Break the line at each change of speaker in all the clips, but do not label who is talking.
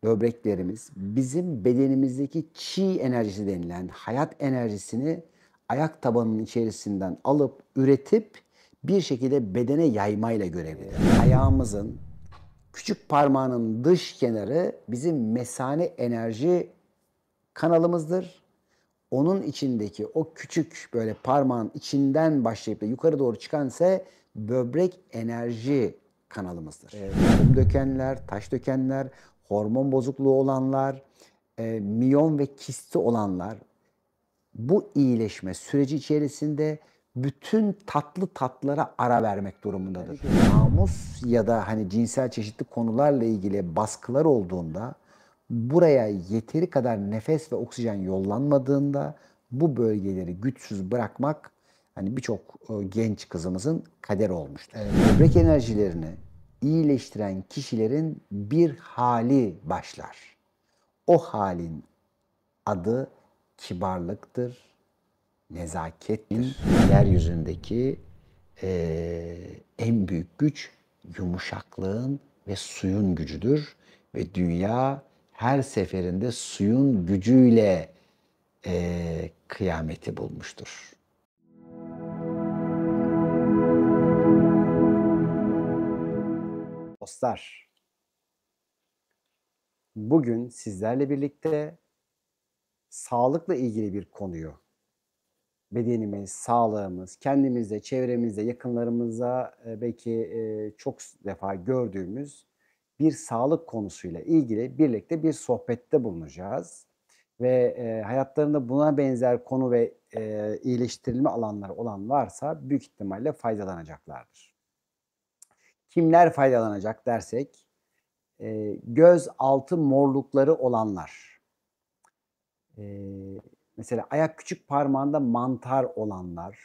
böbreklerimiz bizim bedenimizdeki çi enerjisi denilen hayat enerjisini ayak tabanının içerisinden alıp üretip bir şekilde bedene yaymayla görevlidir. Ayağımızın küçük parmağının dış kenarı bizim mesane enerji kanalımızdır. Onun içindeki o küçük böyle parmağın içinden başlayıp da yukarı doğru çıkan ise böbrek enerji kanalımızdır. Kum dökenler, taş dökenler, hormon bozukluğu olanlar, miyom ve kisti olanlar bu iyileşme süreci içerisinde bütün tatlı tatlara ara vermek durumundadır. Namus ya da hani cinsel çeşitli konularla ilgili baskılar olduğunda buraya yeteri kadar nefes ve oksijen yollanmadığında bu bölgeleri güçsüz bırakmak hani birçok genç kızımızın kaderi olmuştur. Böbrek enerjilerini iyileştiren kişilerin bir hali başlar. O halin adı kibarlıktır, nezakettir. Yeryüzündeki en büyük güç yumuşaklığın ve suyun gücüdür. Ve dünya her seferinde suyun gücüyle kıyameti bulmuştur. Dostlar, bugün sizlerle birlikte sağlıkla ilgili bir konuyu bedenimiz, sağlığımız, kendimizde, çevremizde, yakınlarımızda belki çok defa gördüğümüz bir sağlık konusuyla ilgili birlikte bir sohbette bulunacağız. Ve hayatlarında buna benzer konu ve iyileştirilme alanları olan varsa büyük ihtimalle faydalanacaklardır. Kimler faydalanacak dersek, göz altı morlukları olanlar, mesela ayak küçük parmağında mantar olanlar,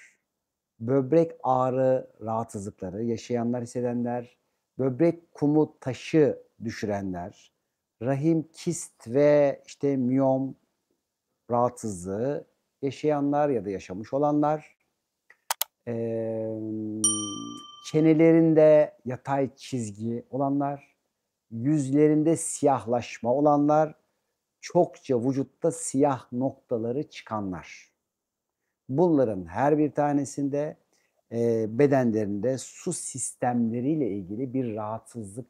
böbrek ağrı rahatsızlıkları yaşayanlar, hissedenler, böbrek kumu taşı düşürenler, rahim kist ve işte miyom rahatsızlığı yaşayanlar ya da yaşamış olanlar, emm, çenelerinde yatay çizgi olanlar, yüzlerinde siyahlaşma olanlar, çokça vücutta siyah noktaları çıkanlar. Bunların her bir tanesinde, bedenlerinde su sistemleriyle ilgili bir rahatsızlık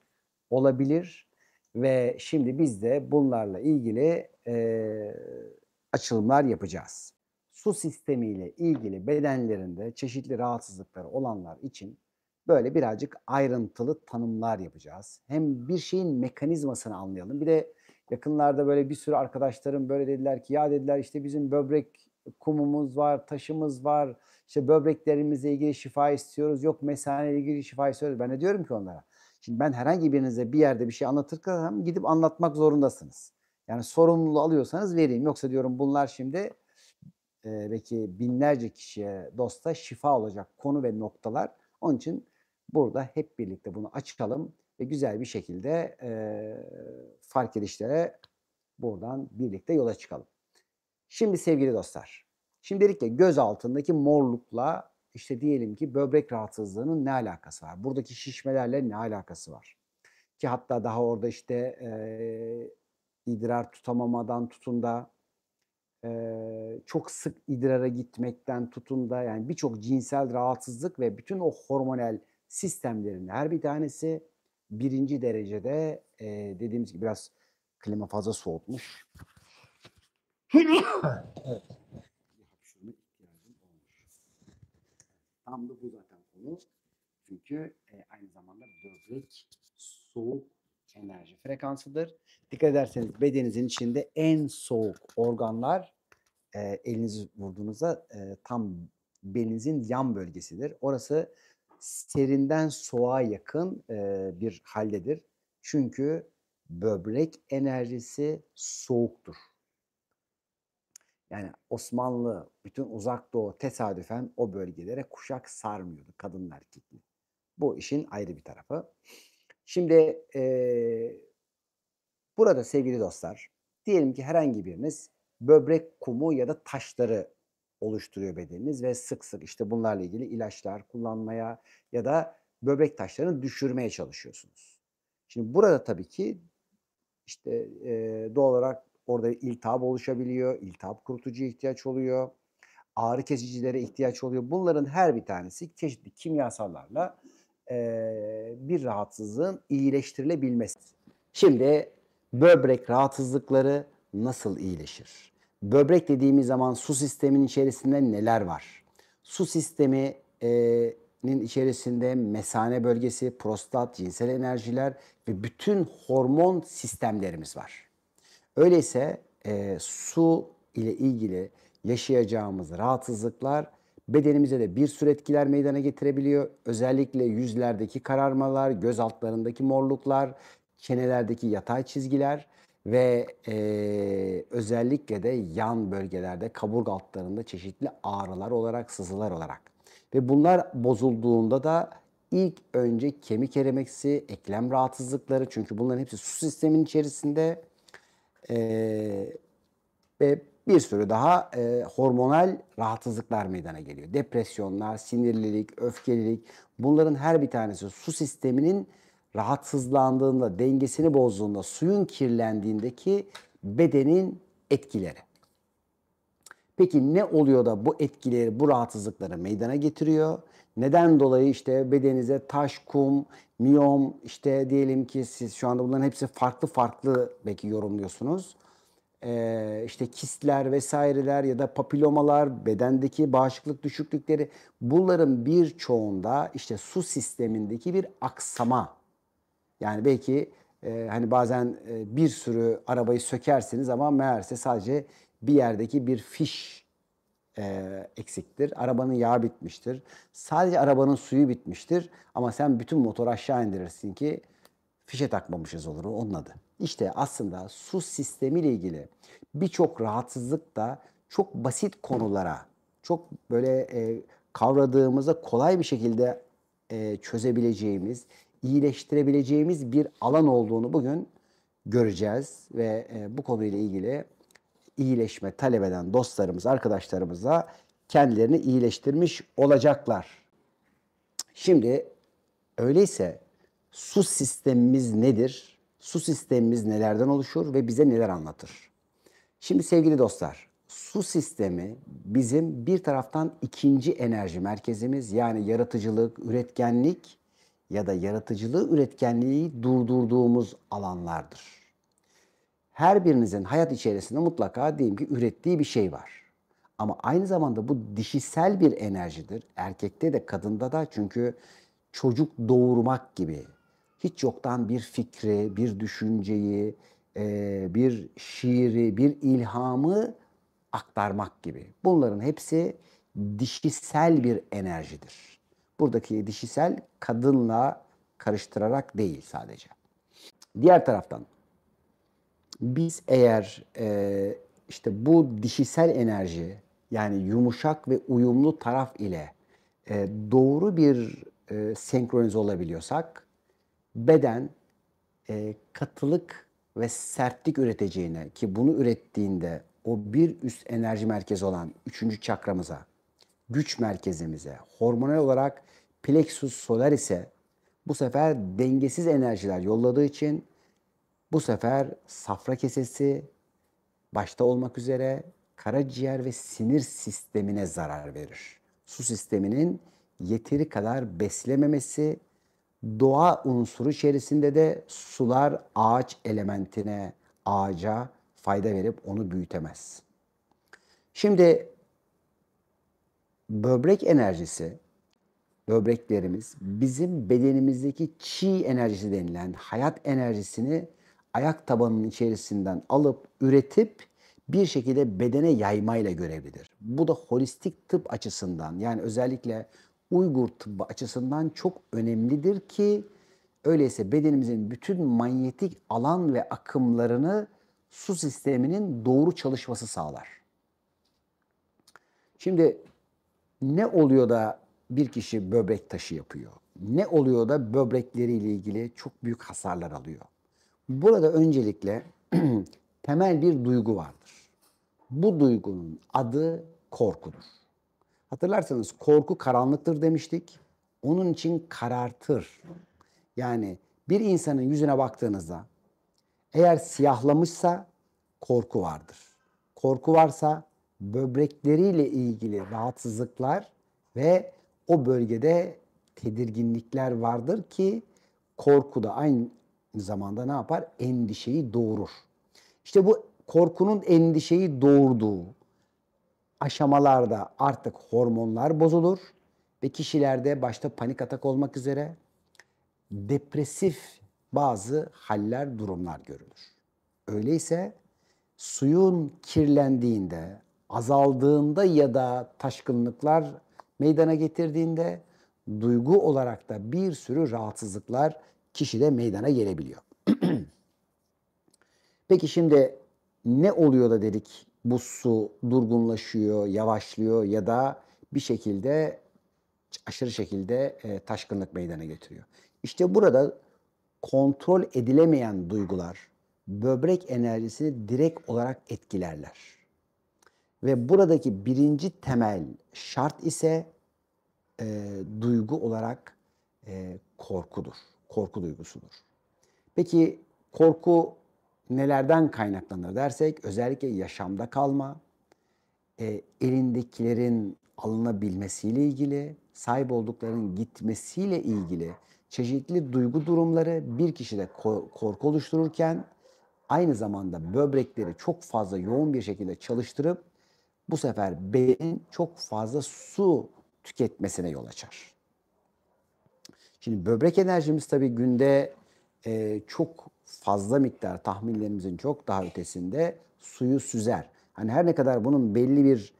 olabilir ve şimdi biz de bunlarla ilgili, açılımlar yapacağız. Su sistemiyle ilgili bedenlerinde çeşitli rahatsızlıkları olanlar için böyle birazcık ayrıntılı tanımlar yapacağız. Hem bir şeyin mekanizmasını anlayalım. Bir de yakınlarda böyle bir sürü arkadaşlarım böyle dediler ki, "Ya" dediler, "işte bizim böbrek kumumuz var, taşımız var, işte böbreklerimizle ilgili şifa istiyoruz, yok mesaneyle ilgili şifa istiyoruz." Ben de diyorum ki onlara, şimdi ben herhangi birinize bir yerde bir şey anlatırken gidip anlatmak zorundasınız. Yani sorumluluğu alıyorsanız vereyim. Yoksa diyorum bunlar şimdi belki binlerce kişiye, dosta şifa olacak konu ve noktalar. Onun için burada hep birlikte bunu açalım ve güzel bir şekilde fark edişlere buradan birlikte yola çıkalım. Şimdi sevgili dostlar, şimdi dedik ya göz altındaki morlukla işte diyelim ki böbrek rahatsızlığının ne alakası var? Buradaki şişmelerle ne alakası var? Ki hatta daha orada işte idrar tutamamadan tutun da çok sık idrara gitmekten tutun da yani birçok cinsel rahatsızlık ve bütün o hormonal sistemlerin her bir tanesi birinci derecede dediğimiz gibi biraz klima fazla soğutmuş. Evet. Bir hapşurma ihtiyacım olmuş. Tam da bu zaten konu. Çünkü aynı zamanda böbrek soğuk enerji frekansıdır. Dikkat ederseniz bedeninizin içinde en soğuk organlar elinizi vurduğunuzda tam belinizin yan bölgesidir. Orası serinden soğuğa yakın bir haldedir. Çünkü böbrek enerjisi soğuktur. Yani Osmanlı, bütün Uzak Doğu tesadüfen o bölgelere kuşak sarmıyordu kadınla erkekli. Bu işin ayrı bir tarafı. Şimdi burada sevgili dostlar, diyelim ki herhangi biriniz böbrek kumu ya da taşları oluşturuyor bedeniniz ve sık sık işte bunlarla ilgili ilaçlar kullanmaya ya da böbrek taşlarını düşürmeye çalışıyorsunuz. Şimdi burada tabii ki İşte, doğal olarak orada iltihap oluşabiliyor, iltihap kurutucuya ihtiyaç oluyor, ağrı kesicilere ihtiyaç oluyor. Bunların her bir tanesi çeşitli kimyasallarla, bir rahatsızlığın iyileştirilebilmesi. Şimdi böbrek rahatsızlıkları nasıl iyileşir? Böbrek dediğimiz zaman su sisteminin içerisinde neler var? Su sistemi içerisinde mesane bölgesi, prostat, cinsel enerjiler ve bütün hormon sistemlerimiz var. Öyleyse su ile ilgili yaşayacağımız rahatsızlıklar bedenimize de bir sürü etkiler meydana getirebiliyor. Özellikle yüzlerdeki kararmalar, göz altlarındaki morluklar, çenelerdeki yatay çizgiler ve özellikle de yan bölgelerde kaburga altlarında çeşitli ağrılar olarak, sızılar olarak. Ve bunlar bozulduğunda da ilk önce kemik erimesi, eklem rahatsızlıkları, çünkü bunların hepsi su sisteminin içerisinde, ve bir sürü daha hormonal rahatsızlıklar meydana geliyor. Depresyonlar, sinirlilik, öfkelilik, bunların her bir tanesi su sisteminin rahatsızlandığında, dengesini bozduğunda, suyun kirlendiğindeki bedenin etkileri. Peki ne oluyor da bu etkileri, bu rahatsızlıkları meydana getiriyor? Neden dolayı işte bedeninize taş, kum, miyom, işte diyelim ki siz şu anda bunların hepsi farklı farklı belki yorumluyorsunuz. İşte kistler vesaireler ya da papilomalar, bedendeki bağışıklık düşüklükleri, bunların birçoğunda işte su sistemindeki bir aksama. Yani belki hani bazen bir sürü arabayı sökersiniz ama meğerse sadece bir yerdeki bir fiş eksiktir. Arabanın yağı bitmiştir. Sadece arabanın suyu bitmiştir. Ama sen bütün motoru aşağı indirirsin ki fişe takmamışız olur onun adı. İşte aslında su sistemiyle ilgili birçok rahatsızlık da çok basit konulara, çok böyle kavradığımızda kolay bir şekilde çözebileceğimiz, iyileştirebileceğimiz bir alan olduğunu bugün göreceğiz ve bu konuyla ilgili iyileşme talep eden dostlarımız, arkadaşlarımıza kendilerini iyileştirmiş olacaklar. Şimdi öyleyse su sistemimiz nedir? Su sistemimiz nelerden oluşur ve bize neler anlatır? Şimdi sevgili dostlar, su sistemi bizim bir taraftan ikinci enerji merkezimiz, yani yaratıcılık, üretkenlik ya da yaratıcılığı, üretkenliği durdurduğumuz alanlardır. Her birinizin hayat içerisinde mutlaka diyelim ki ürettiği bir şey var. Ama aynı zamanda bu dişisel bir enerjidir. Erkekte de kadında da, çünkü çocuk doğurmak gibi hiç yoktan bir fikri, bir düşünceyi, bir şiiri, bir ilhamı aktarmak gibi. Bunların hepsi dişisel bir enerjidir. Buradaki dişisel kadınla karıştırarak değil sadece. Diğer taraftan biz eğer işte bu dişisel enerji, yani yumuşak ve uyumlu taraf ile doğru bir senkronize olabiliyorsak, beden katılık ve sertlik üreteceğine, ki bunu ürettiğinde o bir üst enerji merkezi olan üçüncü çakramıza, güç merkezimize, hormonal olarak plexus solaris'e bu sefer dengesiz enerjiler yolladığı için bu sefer safra kesesi başta olmak üzere karaciğer ve sinir sistemine zarar verir. Su sisteminin yeteri kadar beslememesi, doğa unsuru içerisinde de sular ağaç elementine, ağaca fayda verip onu büyütemez. Şimdi böbrek enerjisi, böbreklerimiz bizim bedenimizdeki çi enerjisi denilen hayat enerjisini ayak tabanının içerisinden alıp üretip bir şekilde bedene yaymayla görevlidir. Bu da holistik tıp açısından, yani özellikle Uygur tıbbı açısından çok önemlidir ki öyleyse bedenimizin bütün manyetik alan ve akımlarını su sisteminin doğru çalışması sağlar. Şimdi ne oluyor da bir kişi böbrek taşı yapıyor? Ne oluyor da böbrekleriyle ilgili çok büyük hasarlar alıyor? Burada öncelikle temel bir duygu vardır. Bu duygunun adı korkudur. Hatırlarsanız korku karanlıktır demiştik. Onun için karartır. Yani bir insanın yüzüne baktığınızda Eğer siyahlamışsa korku vardır. Korku varsa böbrekleriyle ilgili rahatsızlıklar ve o bölgede tedirginlikler vardır ki korku da aynı zamanda ne yapar? Endişeyi doğurur. İşte bu korkunun endişeyi doğurduğu aşamalarda artık hormonlar bozulur ve kişilerde başta panik atak olmak üzere depresif bazı haller, durumlar görülür. Öyleyse suyun kirlendiğinde, azaldığında ya da taşkınlıklar meydana getirdiğinde duygu olarak da bir sürü rahatsızlıklar kişide meydana gelebiliyor. Peki şimdi ne oluyor da dedik bu su durgunlaşıyor, yavaşlıyor ya da bir şekilde aşırı şekilde taşkınlık meydana getiriyor. İşte burada kontrol edilemeyen duygular böbrek enerjisini direkt olarak etkilerler. Ve buradaki birinci temel şart ise duygu olarak korkudur. Korku duygusudur. Peki korku nelerden kaynaklanır dersek özellikle yaşamda kalma, elindekilerin alınabilmesiyle ilgili, sahip olduklarının gitmesiyle ilgili çeşitli duygu durumları bir kişide korku oluştururken aynı zamanda böbrekleri çok fazla yoğun bir şekilde çalıştırıp bu sefer bedenin çok fazla su tüketmesine yol açar. Şimdi böbrek enerjimiz tabii günde çok fazla miktar tahminlerimizin çok daha ötesinde suyu süzer. Hani her ne kadar bunun belli bir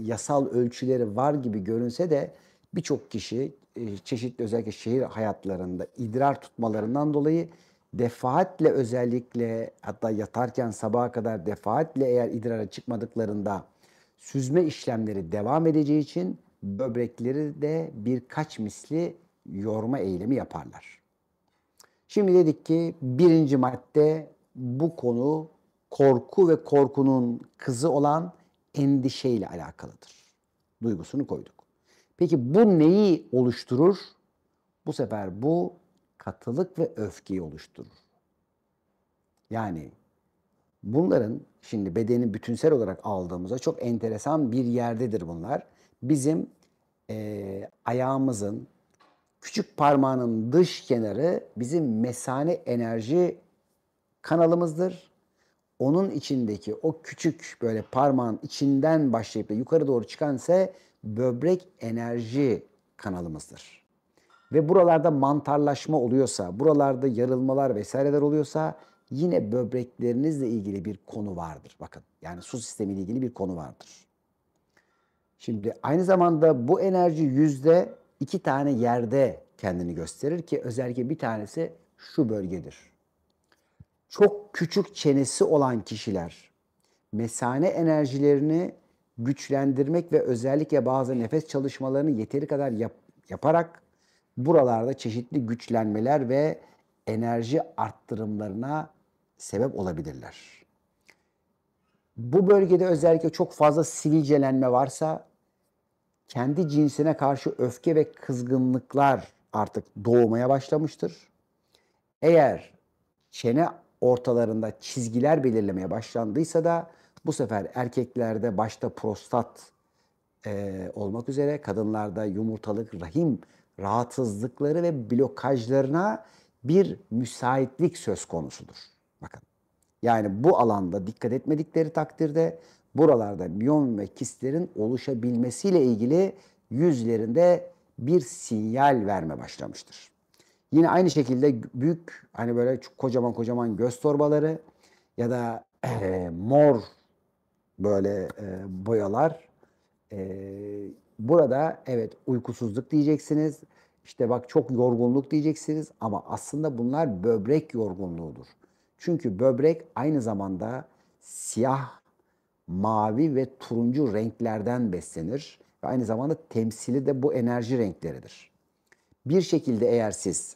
yasal ölçüleri var gibi görünse de birçok kişi çeşitli özellikle şehir hayatlarında idrar tutmalarından dolayı defaatle özellikle hatta yatarken sabaha kadar defaatle eğer idrara çıkmadıklarında süzme işlemleri devam edeceği için böbrekleri de birkaç misli yorma eylemi yaparlar. Şimdi dedik ki birinci madde bu konu korku ve korkunun kızı olan endişeyle alakalıdır. Duygusunu koyduk. Peki bu neyi oluşturur? Bu sefer bu katılık ve öfkeyi oluşturur. Yani bunların şimdi bedeni bütünsel olarak aldığımızda çok enteresan bir yerdedir bunlar. Bizim ayağımızın küçük parmağının dış kenarı bizim mesane enerji kanalımızdır. Onun içindeki o küçük böyle parmağın içinden başlayıp da yukarı doğru çıkan ise böbrek enerji kanalımızdır. Ve buralarda mantarlaşma oluyorsa, buralarda yarılmalar vesaireler oluyorsa yine böbreklerinizle ilgili bir konu vardır. Bakın yani su sistemiyle ilgili bir konu vardır. Şimdi aynı zamanda bu enerji yüzde 2 tane yerde kendini gösterir ki özellikle bir tanesi şu bölgedir. Çok küçük çenesi olan kişiler mesane enerjilerini güçlendirmek ve özellikle bazı nefes çalışmalarını yeteri kadar yaparak buralarda çeşitli güçlenmeler ve enerji arttırımlarına sebep olabilirler. Bu bölgede özellikle çok fazla sivilcelenme varsa kendi cinsine karşı öfke ve kızgınlıklar artık doğmaya başlamıştır. Eğer çene ortalarında çizgiler belirlemeye başlandıysa da bu sefer erkeklerde başta prostat olmak üzere kadınlarda yumurtalık, rahim rahatsızlıkları ve blokajlarına bir müsaitlik söz konusudur. Bakın. Yani bu alanda dikkat etmedikleri takdirde buralarda miyom ve kistlerin oluşabilmesiyle ilgili yüzlerinde bir sinyal verme başlamıştır. Yine aynı şekilde büyük hani böyle kocaman kocaman göz torbaları ya da mor böyle boyalar. Burada evet uykusuzluk diyeceksiniz. İşte bak çok yorgunluk diyeceksiniz ama aslında bunlar böbrek yorgunluğudur. Çünkü böbrek aynı zamanda siyah, mavi ve turuncu renklerden beslenir ve aynı zamanda temsili de bu enerji renkleridir. Bir şekilde eğer siz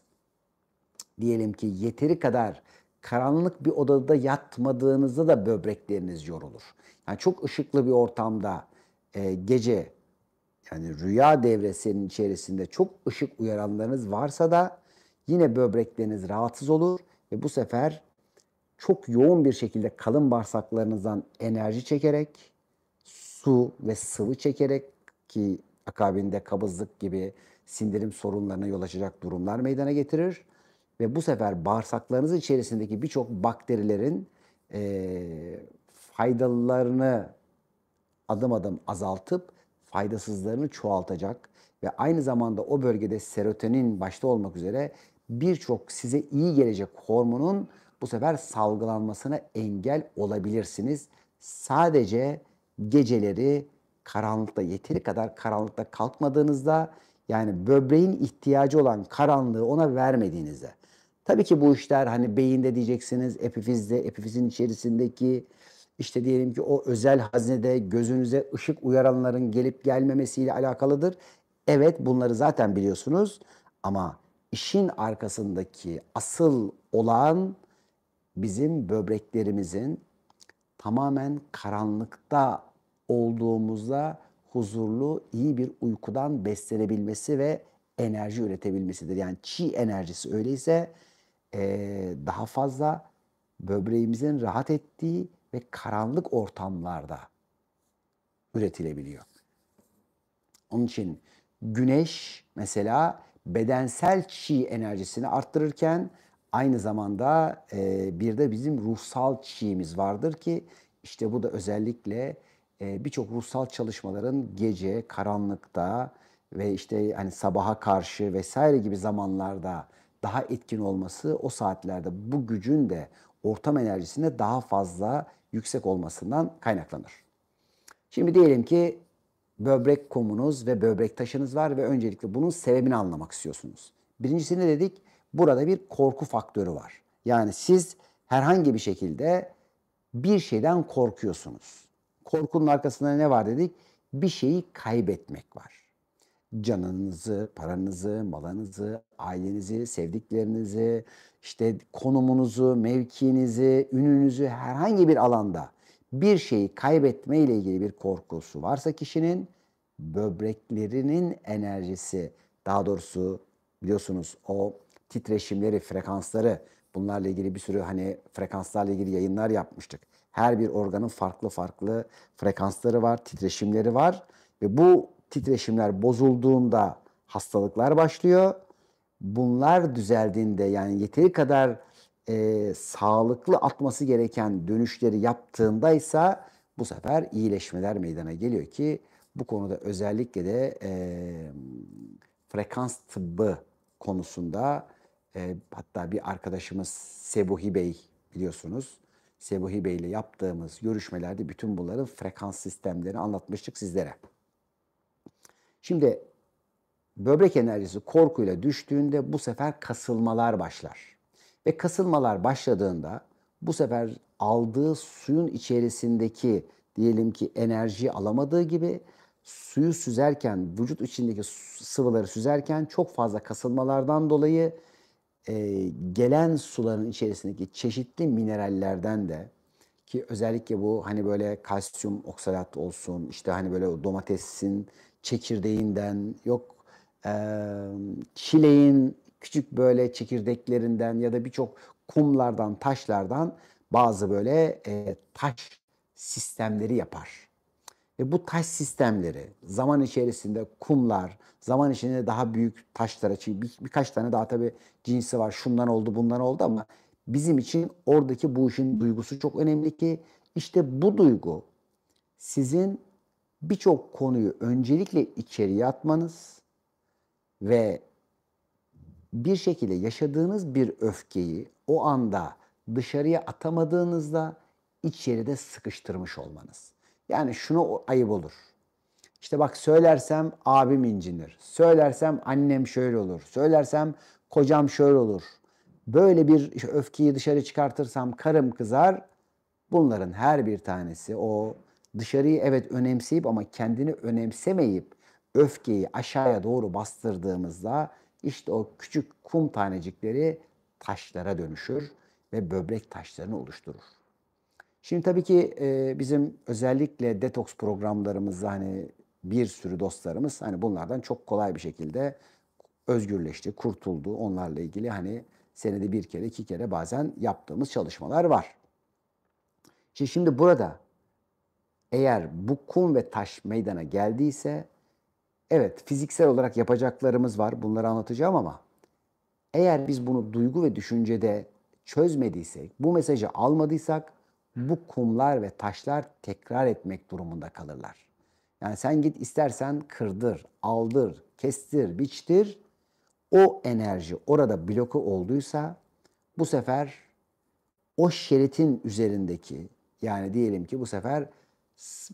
diyelim ki yeteri kadar karanlık bir odada yatmadığınızda da böbrekleriniz yorulur. Yani çok ışıklı bir ortamda gece yani rüya devresinin içerisinde çok ışık uyaranlarınız varsa da yine böbrekleriniz rahatsız olur ve bu sefer çok yoğun bir şekilde kalın bağırsaklarınızdan enerji çekerek, su ve sıvı çekerek ki akabinde kabızlık gibi sindirim sorunlarına yol açacak durumlar meydana getirir ve bu sefer bağırsaklarınız içerisindeki birçok bakterilerin faydalılarını adım adım azaltıp faydasızlarını çoğaltacak ve aynı zamanda o bölgede serotonin başta olmak üzere birçok size iyi gelecek hormonun bu sefer salgılanmasına engel olabilirsiniz. Sadece geceleri karanlıkta, yeteri kadar karanlıkta kalkmadığınızda, yani böbreğin ihtiyacı olan karanlığı ona vermediğinizde. Tabii ki bu işler hani beyinde diyeceksiniz, epifizde, epifizin içerisindeki işte diyelim ki o özel haznede gözünüze ışık uyaranların gelip gelmemesiyle alakalıdır. Evet, bunları zaten biliyorsunuz ama işin arkasındaki asıl olan bizim böbreklerimizin tamamen karanlıkta olduğumuzda huzurlu, iyi bir uykudan beslenebilmesi ve enerji üretebilmesidir. Yani çi enerjisi öyleyse daha fazla böbreğimizin rahat ettiği ve karanlık ortamlarda üretilebiliyor. Onun için güneş mesela bedensel çi enerjisini arttırırken aynı zamanda bir de bizim ruhsal çiğimiz vardır ki işte bu da özellikle birçok ruhsal çalışmaların gece karanlıkta ve işte hani sabaha karşı vesaire gibi zamanlarda daha etkin olması, o saatlerde bu gücün de ortam enerjisinde daha fazla yüksek olmasından kaynaklanır. Şimdi diyelim ki böbrek kumunuz ve böbrek taşınız var ve öncelikle bunun sebebini anlamak istiyorsunuz. Birincisi ne dedik? Burada bir korku faktörü var. Yani siz herhangi bir şekilde bir şeyden korkuyorsunuz. Korkunun arkasında ne var dedik? Bir şeyi kaybetmek var. Canınızı, paranızı, malınızı, ailenizi, sevdiklerinizi, işte konumunuzu, mevkiinizi, ününüzü herhangi bir alanda bir şeyi kaybetme ile ilgili bir korkusu varsa kişinin böbreklerinin enerjisi, daha doğrusu biliyorsunuz o titreşimleri, frekansları, bunlarla ilgili bir sürü hani frekanslarla ilgili yayınlar yapmıştık. Her bir organın farklı farklı frekansları var, titreşimleri var ve bu titreşimler bozulduğunda hastalıklar başlıyor. Bunlar düzeldiğinde, yani yeteri kadar sağlıklı atması gereken dönüşleri yaptığındaysa bu sefer iyileşmeler meydana geliyor ki bu konuda özellikle de frekans tıbbı konusunda hatta bir arkadaşımız Sebuhi Bey, biliyorsunuz. Sebuhi Bey ile yaptığımız görüşmelerde bütün bunların frekans sistemlerini anlatmıştık sizlere. Şimdi böbrek enerjisi korkuyla düştüğünde bu sefer kasılmalar başlar. Ve kasılmalar başladığında bu sefer aldığı suyun içerisindeki diyelim ki enerjiyi alamadığı gibi suyu süzerken, vücut içindeki sıvıları süzerken çok fazla kasılmalardan dolayı gelen suların içerisindeki çeşitli minerallerden de, ki özellikle bu hani böyle kalsiyum oksalat olsun, işte hani böyle domatesin çekirdeğinden, yok çileğin küçük böyle çekirdeklerinden ya da birçok kumlardan, taşlardan bazı böyle taş sistemleri yapar. Ve bu taş sistemleri zaman içerisinde kumlar, zaman içinde daha büyük taşlara, çünkü birkaç tane daha tabii cinsi var, şundan oldu, bundan oldu ama bizim için oradaki bu işin duygusu çok önemli ki işte bu duygu sizin birçok konuyu öncelikle içeriye atmanız ve bir şekilde yaşadığınız bir öfkeyi o anda dışarıya atamadığınızda içeride sıkıştırmış olmanız. Yani şunu ayıp olur. İşte bak, söylersem abim incinir. Söylersem annem şöyle olur. Söylersem kocam şöyle olur. Böyle bir işte öfkeyi dışarı çıkartırsam karım kızar. Bunların her bir tanesi o dışarıyı evet önemseyip ama kendini önemsemeyip öfkeyi aşağıya doğru bastırdığımızda işte o küçük kum tanecikleri taşlara dönüşür ve böbrek taşlarını oluşturur. Şimdi tabii ki bizim özellikle detoks programlarımızda hani bir sürü dostlarımız hani bunlardan çok kolay bir şekilde özgürleşti, kurtuldu. Onlarla ilgili hani Senede bir kere, iki kere bazen yaptığımız çalışmalar var. Şimdi burada eğer bu kum ve taş meydana geldiyse, evet fiziksel olarak yapacaklarımız var. Bunları anlatacağım ama eğer biz bunu duygu ve düşüncede çözmediysek, bu mesajı almadıysak bu kumlar ve taşlar tekrar etmek durumunda kalırlar. Yani sen git istersen kırdır, aldır, kestir, biçtir. O enerji orada bloke olduysa bu sefer o şeritin üzerindeki, yani diyelim ki bu sefer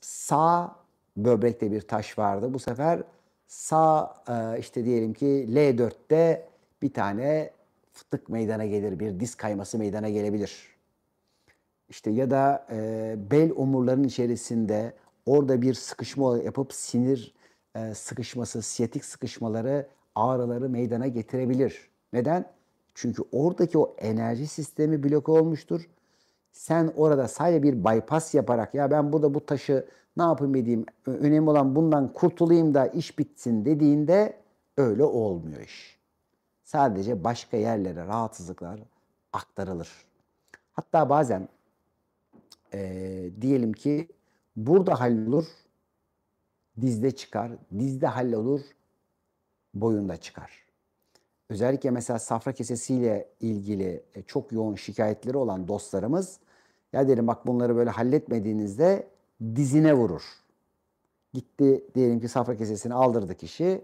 sağ böbrekte bir taş vardı. Bu sefer sağ işte diyelim ki L4'te bir tane fıtık meydana gelir, bir diz kayması meydana gelebilir. İşte ya da bel omurlarının içerisinde orada bir sıkışma yapıp sinir sıkışması, siyatik sıkışmaları, ağrıları meydana getirebilir. Neden? Çünkü oradaki o enerji sistemi bloke olmuştur. Sen orada sadece bir bypass yaparak ya ben burada bu taşı ne yapayım edeyim, önemli olan bundan kurtulayım da iş bitsin dediğinde öyle olmuyor iş. Sadece başka yerlere rahatsızlıklar aktarılır. Hatta bazen diyelim ki burada hallolur, dizde çıkar, dizde hallolur, boyunda çıkar. Özellikle mesela safra kesesiyle ilgili çok yoğun şikayetleri olan dostlarımız, ya derim bak bunları böyle halletmediğinizde dizine vurur. Gitti diyelim ki safra kesesini aldırdı kişi.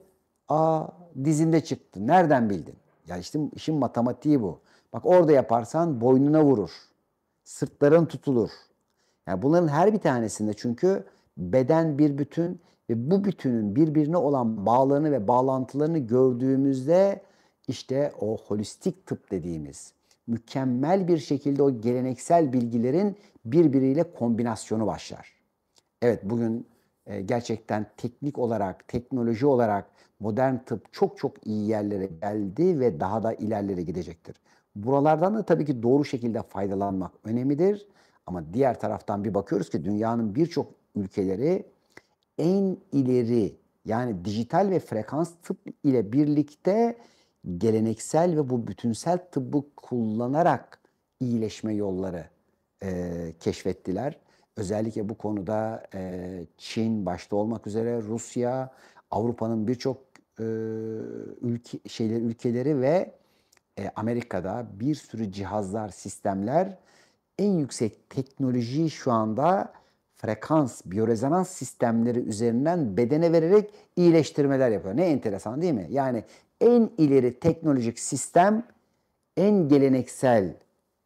Aa dizinde çıktı. Nereden bildin? Ya işte işin matematiği bu. Bak orada yaparsan boynuna vurur. Sırtların tutulur. Yani bunların her bir tanesinde çünkü beden bir bütün ve bu bütünün birbirine olan bağlarını ve bağlantılarını gördüğümüzde işte o holistik tıp dediğimiz mükemmel bir şekilde o geleneksel bilgilerin birbiriyle kombinasyonu başlar. Evet bugün gerçekten teknik olarak, teknoloji olarak modern tıp çok çok iyi yerlere geldi ve daha da ilerlere gidecektir. Buralardan da tabii ki doğru şekilde faydalanmak önemlidir. Ama diğer taraftan bir bakıyoruz ki dünyanın birçok ülkeleri en ileri yani dijital ve frekans tıp ile birlikte geleneksel ve bu bütünsel tıbbı kullanarak iyileşme yolları keşfettiler. Özellikle bu konuda Çin başta olmak üzere Rusya, Avrupa'nın birçok ülkeleri ve Amerika'da bir sürü cihazlar, sistemler en yüksek teknolojiyi şu anda frekans, biyorezonans sistemleri üzerinden bedene vererek iyileştirmeler yapıyor. Ne enteresan değil mi? Yani en ileri teknolojik sistem en geleneksel,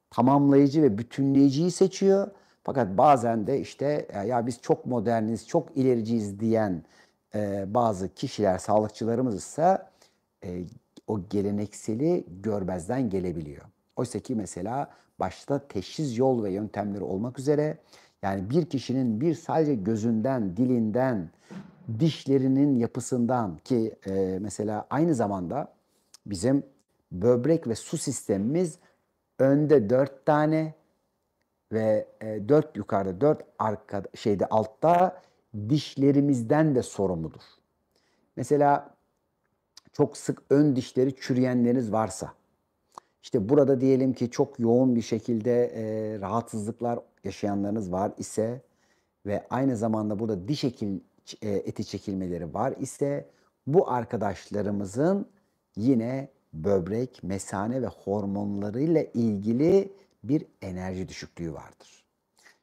tamamlayıcı ve bütünleyiciyi seçiyor. Fakat bazen de işte ya biz çok moderniz, çok ilericiyiz diyen bazı kişiler, sağlıkçılarımız ise e, o gelenekseli görmezden gelebiliyor. Oysa ki mesela başta teşhis yol ve yöntemleri olmak üzere yani bir kişinin bir sadece gözünden, dilinden, dişlerinin yapısından ki mesela aynı zamanda bizim böbrek ve su sistemimiz önde 4 tane ve 4 yukarıda 4 arka şeyde altta dişlerimizden de sorumludur. Mesela çok sık ön dişleri çürüyenleriniz varsa, işte burada diyelim ki çok yoğun bir şekilde rahatsızlıklar yaşayanlarınız var ise ve aynı zamanda burada eti çekilmeleri var ise bu arkadaşlarımızın yine böbrek, mesane ve hormonlarıyla ilgili bir enerji düşüklüğü vardır.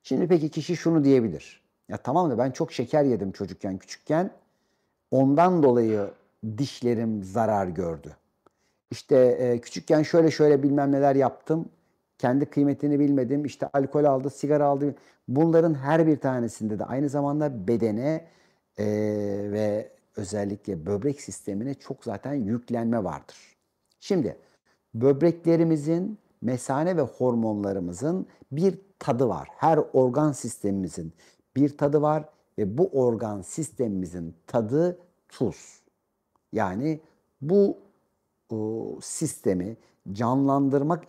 Şimdi peki kişi şunu diyebilir. Ya tamam da ben çok şeker yedim çocukken, küçükken. Ondan dolayı dişlerim zarar gördü. İşte küçükken şöyle şöyle bilmem neler yaptım. Kendi kıymetini bilmedim. İşte alkol aldı, sigara aldı. Bunların her bir tanesinde de aynı zamanda bedene e, ve özellikle böbrek sistemine çok zaten yüklenme vardır. Şimdi böbreklerimizin, mesane ve hormonlarımızın bir tadı var. Her organ sistemimizin bir tadı var ve bu organ sistemimizin tadı tuz. Yani bu sistemi canlandırmak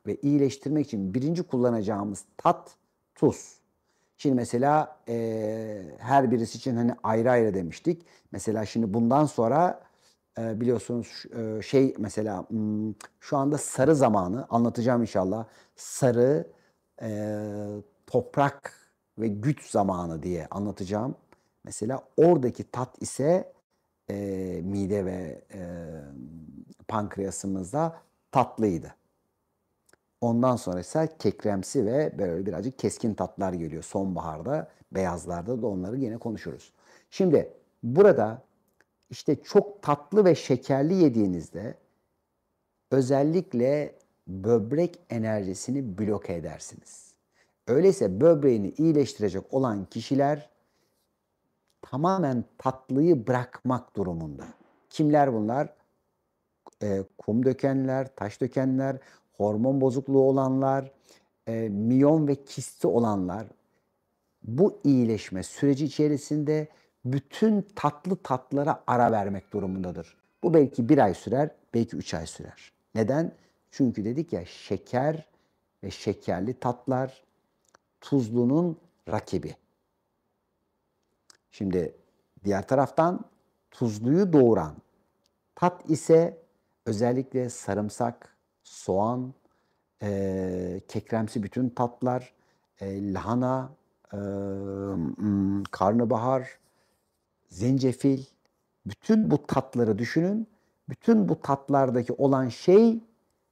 ve iyileştirmek için birinci kullanacağımız tat tuz. Şimdi mesela her birisi için hani ayrı ayrı demiştik. Mesela şimdi bundan sonra biliyorsunuz şey mesela şu anda sarı zamanı anlatacağım inşallah. Sarı, toprak ve güç zamanı diye anlatacağım. Mesela oradaki tat ise mide ve pankreasımızda tatlıydı. Ondan sonra ise kekremsi ve böyle birazcık keskin tatlar geliyor. Sonbaharda, beyazlarda da onları yine konuşuruz. Şimdi burada işte çok tatlı ve şekerli yediğinizde özellikle böbrek enerjisini bloke edersiniz. Öyleyse böbreğini iyileştirecek olan kişiler tamamen tatlıyı bırakmak durumunda. Kimler bunlar? Kum dökenler, taş dökenler, hormon bozukluğu olanlar, miyon ve kisti olanlar bu iyileşme süreci içerisinde bütün tatlı tatlara ara vermek durumundadır. Bu belki 1 ay sürer, belki 3 ay sürer. Neden? Çünkü dedik ya şeker ve şekerli tatlar tuzlunun rakibi. Şimdi diğer taraftan tuzluyu doğuran tat ise özellikle sarımsak, soğan, kekremsi bütün tatlar, lahana, karnabahar, zencefil, bütün bu tatları düşünün. Bütün bu tatlardaki olan şey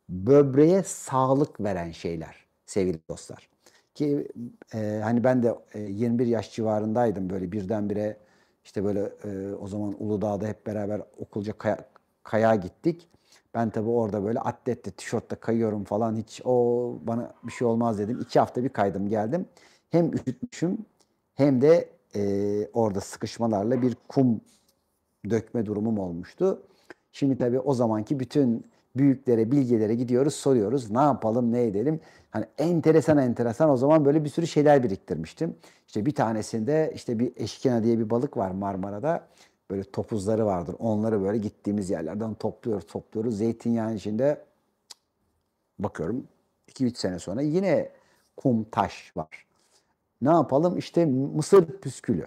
böbreğe sağlık veren şeyler sevgili dostlar. Ki hani ben de 21 yaş civarındaydım böyle birdenbire işte böyle o zaman Uludağ'da hep beraber okulca kayağa gittik. Ben tabii orada böyle atletle, tişörtle kayıyorum falan hiç o bana bir şey olmaz dedim. 2 hafta bir kaydım geldim. Hem üşütmüşüm hem de orada sıkışmalarla bir kum dökme durumum olmuştu. Şimdi tabii o zamanki bütün büyüklere, bilgilere gidiyoruz, soruyoruz. Ne yapalım, ne edelim? Hani enteresan o zaman böyle bir sürü şeyler biriktirmiştim. İşte bir tanesinde işte bir eşkina diye bir balık var Marmara'da. Böyle topuzları vardır. Onları böyle gittiğimiz yerlerden topluyoruz. Zeytinyağının içinde bakıyorum 2-3 sene sonra yine kum taş var. Ne yapalım? İşte mısır püskülü.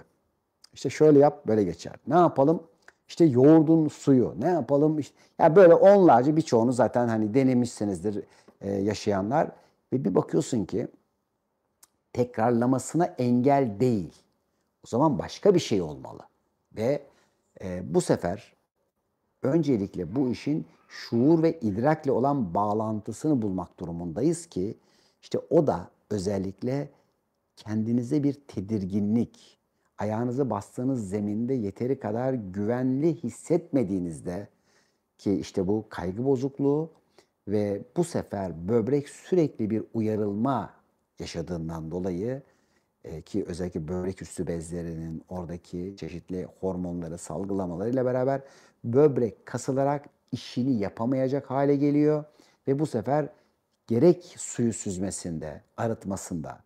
İşte şöyle yap böyle geçer. Ne yapalım? İşte yoğurdun suyu. Ne yapalım? İşte, ya böyle onlarca birçoğunu zaten hani denemişsinizdir yaşayanlar. Ve bir bakıyorsun ki tekrarlamasına engel değil. O zaman başka bir şey olmalı. Ve bu sefer öncelikle bu işin şuur ve idrakle olan bağlantısını bulmak durumundayız ki işte o da özellikle kendinize bir tedirginlik, ayağınızı bastığınız zeminde yeteri kadar güvenli hissetmediğinizde ki işte bu kaygı bozukluğu ve bu sefer böbrek sürekli bir uyarılma yaşadığından dolayı ki özellikle böbrek üstü bezlerinin oradaki çeşitli hormonları salgılamalarıyla beraber böbrek kasılarak işini yapamayacak hale geliyor ve bu sefer gerek suyu süzmesinde, arıtmasında,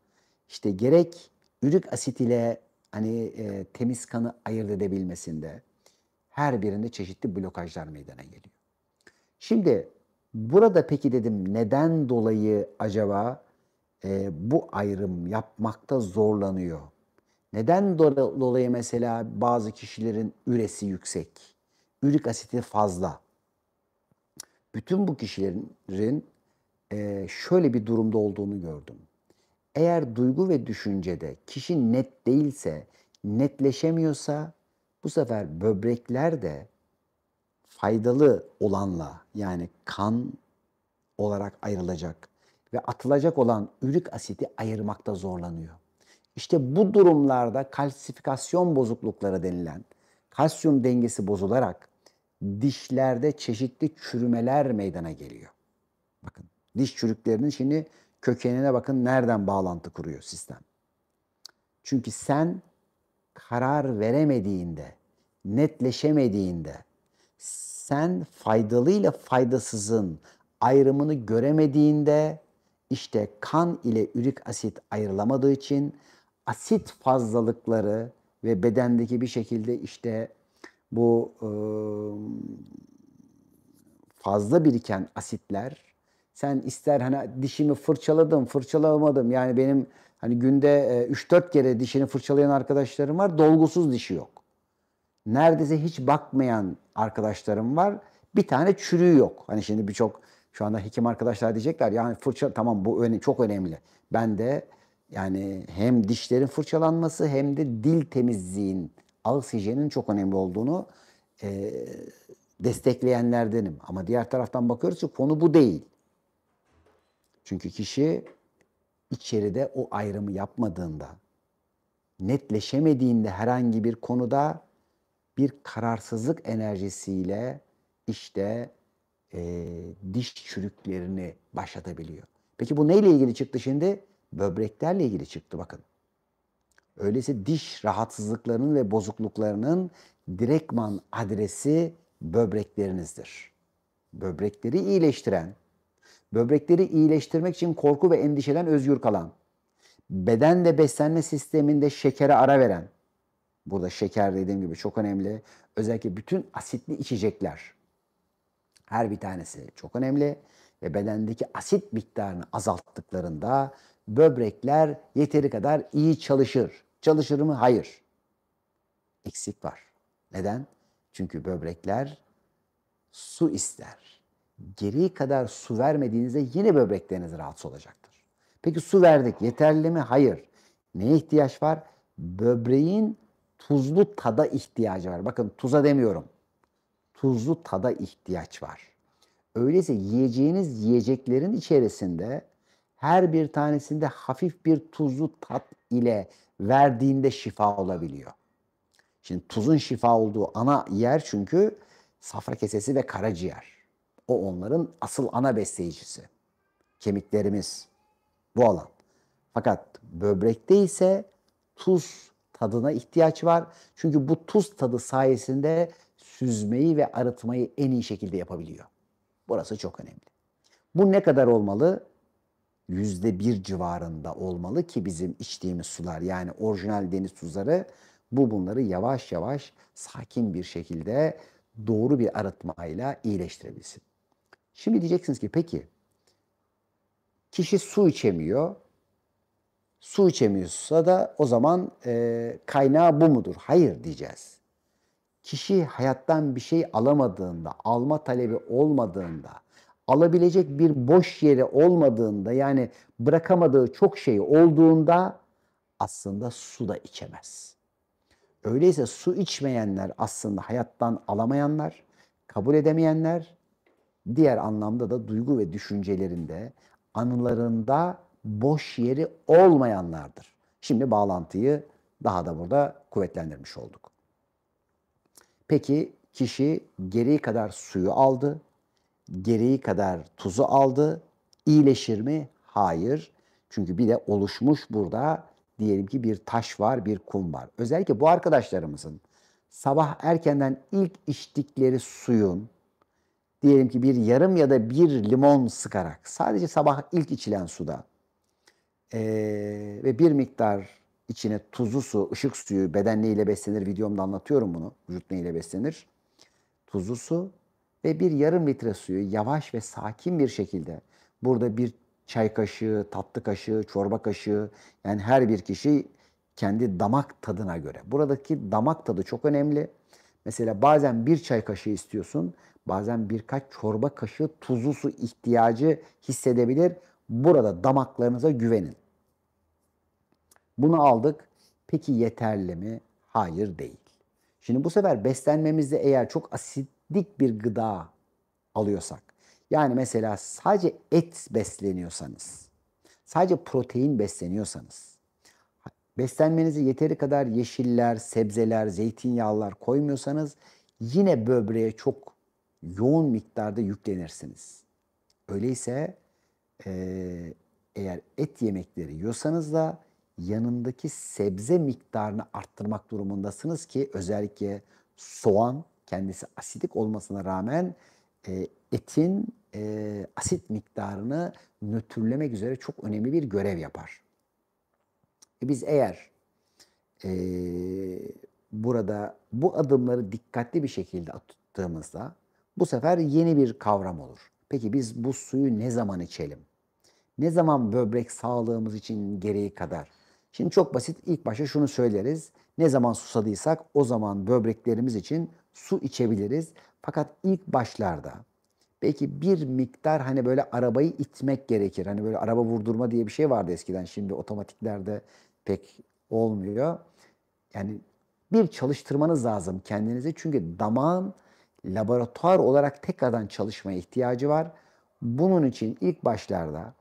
işte gerek ürik asit ile hani temiz kanı ayırt edebilmesinde her birinde çeşitli blokajlar meydana geliyor. Şimdi burada peki dedim neden dolayı acaba bu ayrım yapmakta zorlanıyor? Neden dolayı mesela bazı kişilerin üresi yüksek, ürik asiti fazla? Bütün bu kişilerin şöyle bir durumda olduğunu gördüm. Eğer duygu ve düşüncede kişi net değilse, netleşemiyorsa bu sefer böbrekler de faydalı olanla yani kan olarak ayrılacak ve atılacak olan ürik asiti ayırmakta zorlanıyor. İşte bu durumlarda kalsifikasyon bozuklukları denilen kalsiyum dengesi bozularak dişlerde çeşitli çürümeler meydana geliyor. Bakın diş çürüklerinin şimdi kökenine bakın nereden bağlantı kuruyor sistem. Çünkü sen karar veremediğinde, netleşemediğinde, sen faydalıyla faydasızın ayrımını göremediğinde işte kan ile ürik asit ayrılamadığı için asit fazlalıkları ve bedendeki bir şekilde işte bu fazla biriken asitler sen ister hani dişimi fırçaladım, fırçalamadım. Yani benim hani günde 3-4 kere dişini fırçalayan arkadaşlarım var. Dolgusuz dişi yok. neredeyse hiç bakmayan arkadaşlarım var. Bir tane çürüğü yok. Hani şimdi birçok şu anda hekim arkadaşlar diyecekler yani fırça tamam bu çok önemli. Ben de yani hem dişlerin fırçalanması hem de dil temizliğin, ağız hijyeninin çok önemli olduğunu e, destekleyenlerdenim. Ama diğer taraftan bakıyoruz ki konu bu değil. Çünkü kişi içeride o ayrımı yapmadığında, netleşemediğinde herhangi bir konuda bir kararsızlık enerjisiyle işte diş çürüklerini başlatabiliyor. Peki bu neyle ilgili çıktı şimdi? Böbreklerle ilgili çıktı bakın. Öyleyse diş rahatsızlıklarının ve bozukluklarının direktman adresi böbreklerinizdir. Böbrekleri iyileştiren, böbrekleri iyileştirmek için korku ve endişeden özgür kalan, beden ve beslenme sisteminde şekere ara veren, burada şeker dediğim gibi çok önemli. Özellikle bütün asitli içecekler, her bir tanesi çok önemli ve bedendeki asit miktarını azalttıklarında böbrekler yeteri kadar iyi çalışır. Çalışır mı? Hayır. Eksik var. Neden? Çünkü böbrekler su ister. Gereği kadar su vermediğinizde yine böbrekleriniz rahatsız olacaktır. Peki su verdik. Yeterli mi? Hayır. Neye ihtiyaç var? Böbreğin tuzlu tada ihtiyacı var. Bakın tuza demiyorum. Tuzlu tada ihtiyaç var. Öyleyse yiyeceğiniz yiyeceklerin içerisinde her bir tanesinde hafif bir tuzlu tat ile verdiğinde şifa olabiliyor. Şimdi tuzun şifa olduğu ana yer çünkü safra kesesi ve karaciğer. O onların asıl ana besleyicisi. Kemiklerimiz bu alan. Fakat böbrekte ise tuz tadına ihtiyaç var. Çünkü bu tuz tadı sayesinde süzmeyi ve arıtmayı en iyi şekilde yapabiliyor. Burası çok önemli. Bu ne kadar olmalı? %1 civarında olmalı ki bizim içtiğimiz sular yani orijinal deniz tuzları bunları yavaş yavaş sakin bir şekilde doğru bir arıtmayla iyileştirebilsin. Şimdi diyeceksiniz ki peki kişi su içemiyor. Su içemiyorsa da o zaman kaynağı bu mudur? Hayır diyeceğiz. Kişi hayattan bir şey alamadığında, alma talebi olmadığında, alabilecek bir boş yeri olmadığında yani bırakamadığı çok şey olduğunda aslında su da içemez. Öyleyse su içmeyenler aslında hayattan alamayanlar, kabul edemeyenler, diğer anlamda da duygu ve düşüncelerinde, anılarında boş yeri olmayanlardır. Şimdi bağlantıyı daha da burada kuvvetlendirmiş olduk. Peki kişi gereği kadar suyu aldı, gereği kadar tuzu aldı. İyileşir mi? Hayır. Çünkü bir de oluşmuş burada diyelim ki bir taş var, bir kum var. Özellikle bu arkadaşlarımızın sabah erkenden ilk içtikleri suyun diyelim ki bir yarım ya da bir limon sıkarak sadece sabah ilk içilen suda ve bir miktar içine tuzlu su, ışık suyu, beden neyle beslenir videomda anlatıyorum bunu. Vücut neyle beslenir? Tuzlu su ve bir yarım litre suyu yavaş ve sakin bir şekilde burada bir çay kaşığı, tatlı kaşığı, çorba kaşığı yani her bir kişi kendi damak tadına göre. Buradaki damak tadı çok önemli. Mesela bazen bir çay kaşığı istiyorsun, bazen birkaç çorba kaşığı tuzlu su ihtiyacı hissedebilir. Burada damaklarınıza güvenin. Bunu aldık. Peki yeterli mi? Hayır değil. Şimdi bu sefer beslenmemizde eğer çok asitlik bir gıda alıyorsak, yani mesela sadece et besleniyorsanız, sadece protein besleniyorsanız, beslenmenize yeteri kadar yeşiller, sebzeler, zeytinyağlılar koymuyorsanız yine böbreğe çok yoğun miktarda yüklenirsiniz. Öyleyse eğer et yemekleri yiyorsanız da yanındaki sebze miktarını arttırmak durumundasınız ki özellikle soğan kendisi asidik olmasına rağmen etin asit miktarını nötrlemek üzere çok önemli bir görev yapar. Biz eğer e, burada bu adımları dikkatli bir şekilde attığımızda bu sefer yeni bir kavram olur. Peki biz bu suyu ne zaman içelim? Ne zaman böbrek sağlığımız için gereği kadar? Şimdi çok basit. İlk başta şunu söyleriz. Ne zaman susadıysak o zaman böbreklerimiz için su içebiliriz. Fakat ilk başlarda belki bir miktar hani böyle arabayı itmek gerekir. Hani böyle araba vurdurma diye bir şey vardı eskiden. Şimdi otomatiklerde pek olmuyor. Yani bir çalıştırmanız lazım kendinizi. Çünkü damağın laboratuvar olarak tekrardan çalışmaya ihtiyacı var. Bunun için ilk başlarda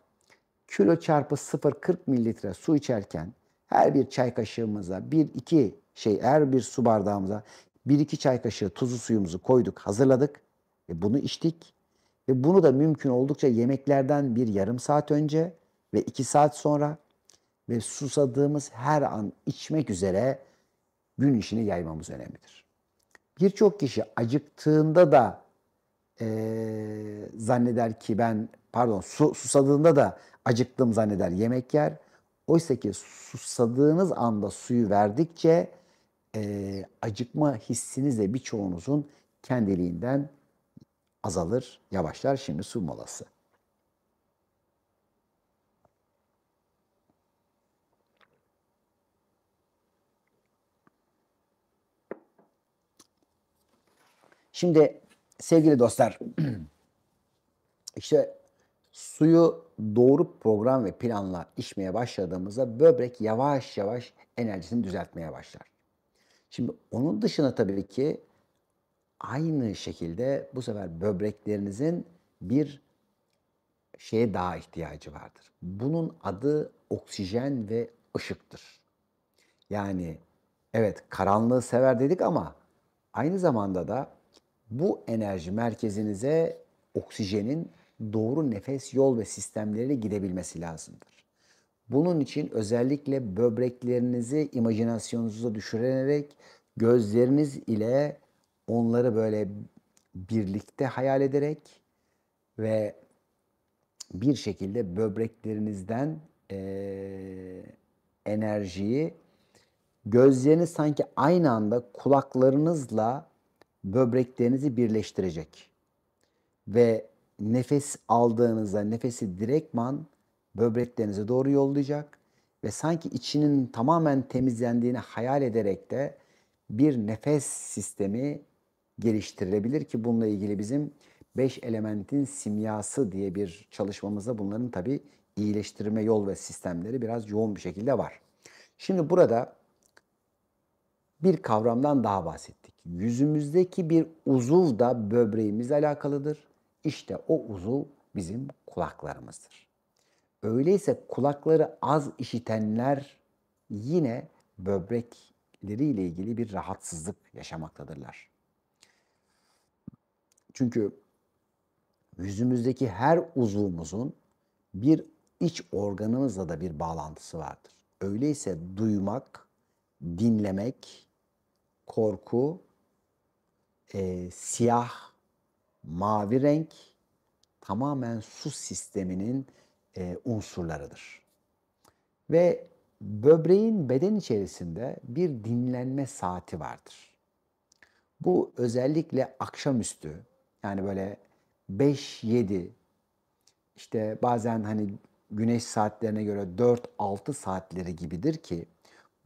kilo çarpı 0,40 mililitre su içerken her bir çay kaşığımıza her bir su bardağımıza bir iki çay kaşığı tuzlu suyumuzu koyduk, hazırladık ve bunu içtik. Ve bunu da mümkün oldukça yemeklerden bir yarım saat önce ve 2 saat sonra ve susadığımız her an içmek üzere gün içine yaymamız önemlidir. Birçok kişi acıktığında da zanneder ki susadığında da acıktım zanneder, yemek yer. Oysa ki susadığınız anda suyu verdikçe acıkma hissiniz de birçoğunuzun kendiliğinden azalır, yavaşlar. Şimdi su molası. Şimdi sevgili dostlar, işte suyu doğru program ve planla içmeye başladığımızda böbrek yavaş yavaş enerjisini düzeltmeye başlar. Şimdi onun dışında tabii ki aynı şekilde bu sefer böbreklerinizin bir şeye daha ihtiyacı vardır. Bunun adı oksijen ve ışıktır. Yani evet karanlığı sever dedik ama aynı zamanda da bu enerji merkezinize oksijenin doğru nefes yol ve sistemleriyle gidebilmesi lazımdır. Bunun için özellikle böbreklerinizi imajinasyonunuza düşürerek gözleriniz ile onları böyle birlikte hayal ederek ve bir şekilde böbreklerinizden enerjiyi gözleriniz sanki aynı anda kulaklarınızla böbreklerinizi birleştirecek. Ve nefes aldığınızda nefesi direktman böbreklerinize doğru yollayacak ve sanki içinin tamamen temizlendiğini hayal ederek de bir nefes sistemi geliştirilebilir ki bununla ilgili bizim 5 elementin simyası diye bir çalışmamızda bunların tabii iyileştirme yol ve sistemleri biraz yoğun bir şekilde var. Şimdi burada bir kavramdan daha bahsettik. Yüzümüzdeki bir uzuv da böbreğimizle alakalıdır. İşte o uzuv bizim kulaklarımızdır. Öyleyse kulakları az işitenler yine böbrekleriyle ilgili bir rahatsızlık yaşamaktadırlar. Çünkü yüzümüzdeki her uzvumuzun bir iç organımızla da bir bağlantısı vardır. Öyleyse duymak, dinlemek, korku, siyah, mavi renk tamamen su sisteminin unsurlarıdır. Ve böbreğin beden içerisinde bir dinlenme saati vardır. Bu özellikle akşamüstü yani böyle 5-7 işte bazen hani güneş saatlerine göre 4-6 saatleri gibidir ki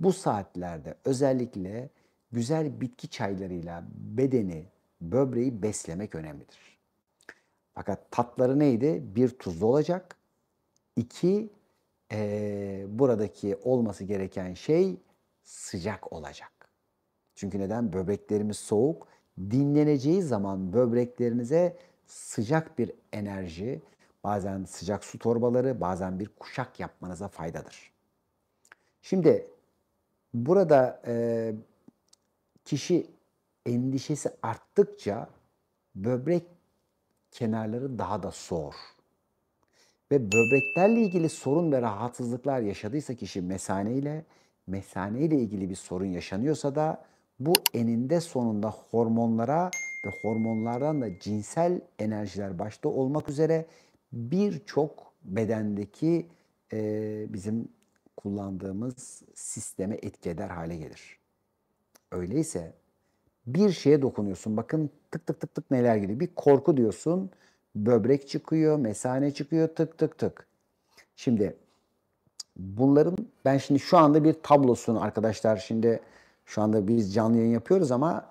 bu saatlerde özellikle güzel bitki çaylarıyla bedeni, böbreği beslemek önemlidir. Fakat tatları neydi? Bir tuzlu olacak. İki buradaki olması gereken şey sıcak olacak. Çünkü neden? Böbreklerimiz soğuk. Dinleneceği zaman böbreklerinize sıcak bir enerji, bazen sıcak su torbaları, bazen bir kuşak yapmanıza faydadır. Şimdi burada kişi endişesi arttıkça böbrek kenarları daha da soğur. Ve böbreklerle ilgili sorun ve rahatsızlıklar yaşadıysa kişi mesane ile ilgili bir sorun yaşanıyorsa da bu eninde sonunda hormonlara ve hormonlardan da cinsel enerjiler başta olmak üzere birçok bedendeki bizim kullandığımız sisteme etki eder hale gelir. Öyleyse bir şeye dokunuyorsun. Bakın tık tık tık tık neler gidiyor. Bir korku diyorsun. Böbrek çıkıyor, mesane çıkıyor, tık tık tık. Şimdi Bunların ben şimdi şu anda bir tablosunu arkadaşlar şimdi şu anda biz canlı yayın yapıyoruz ama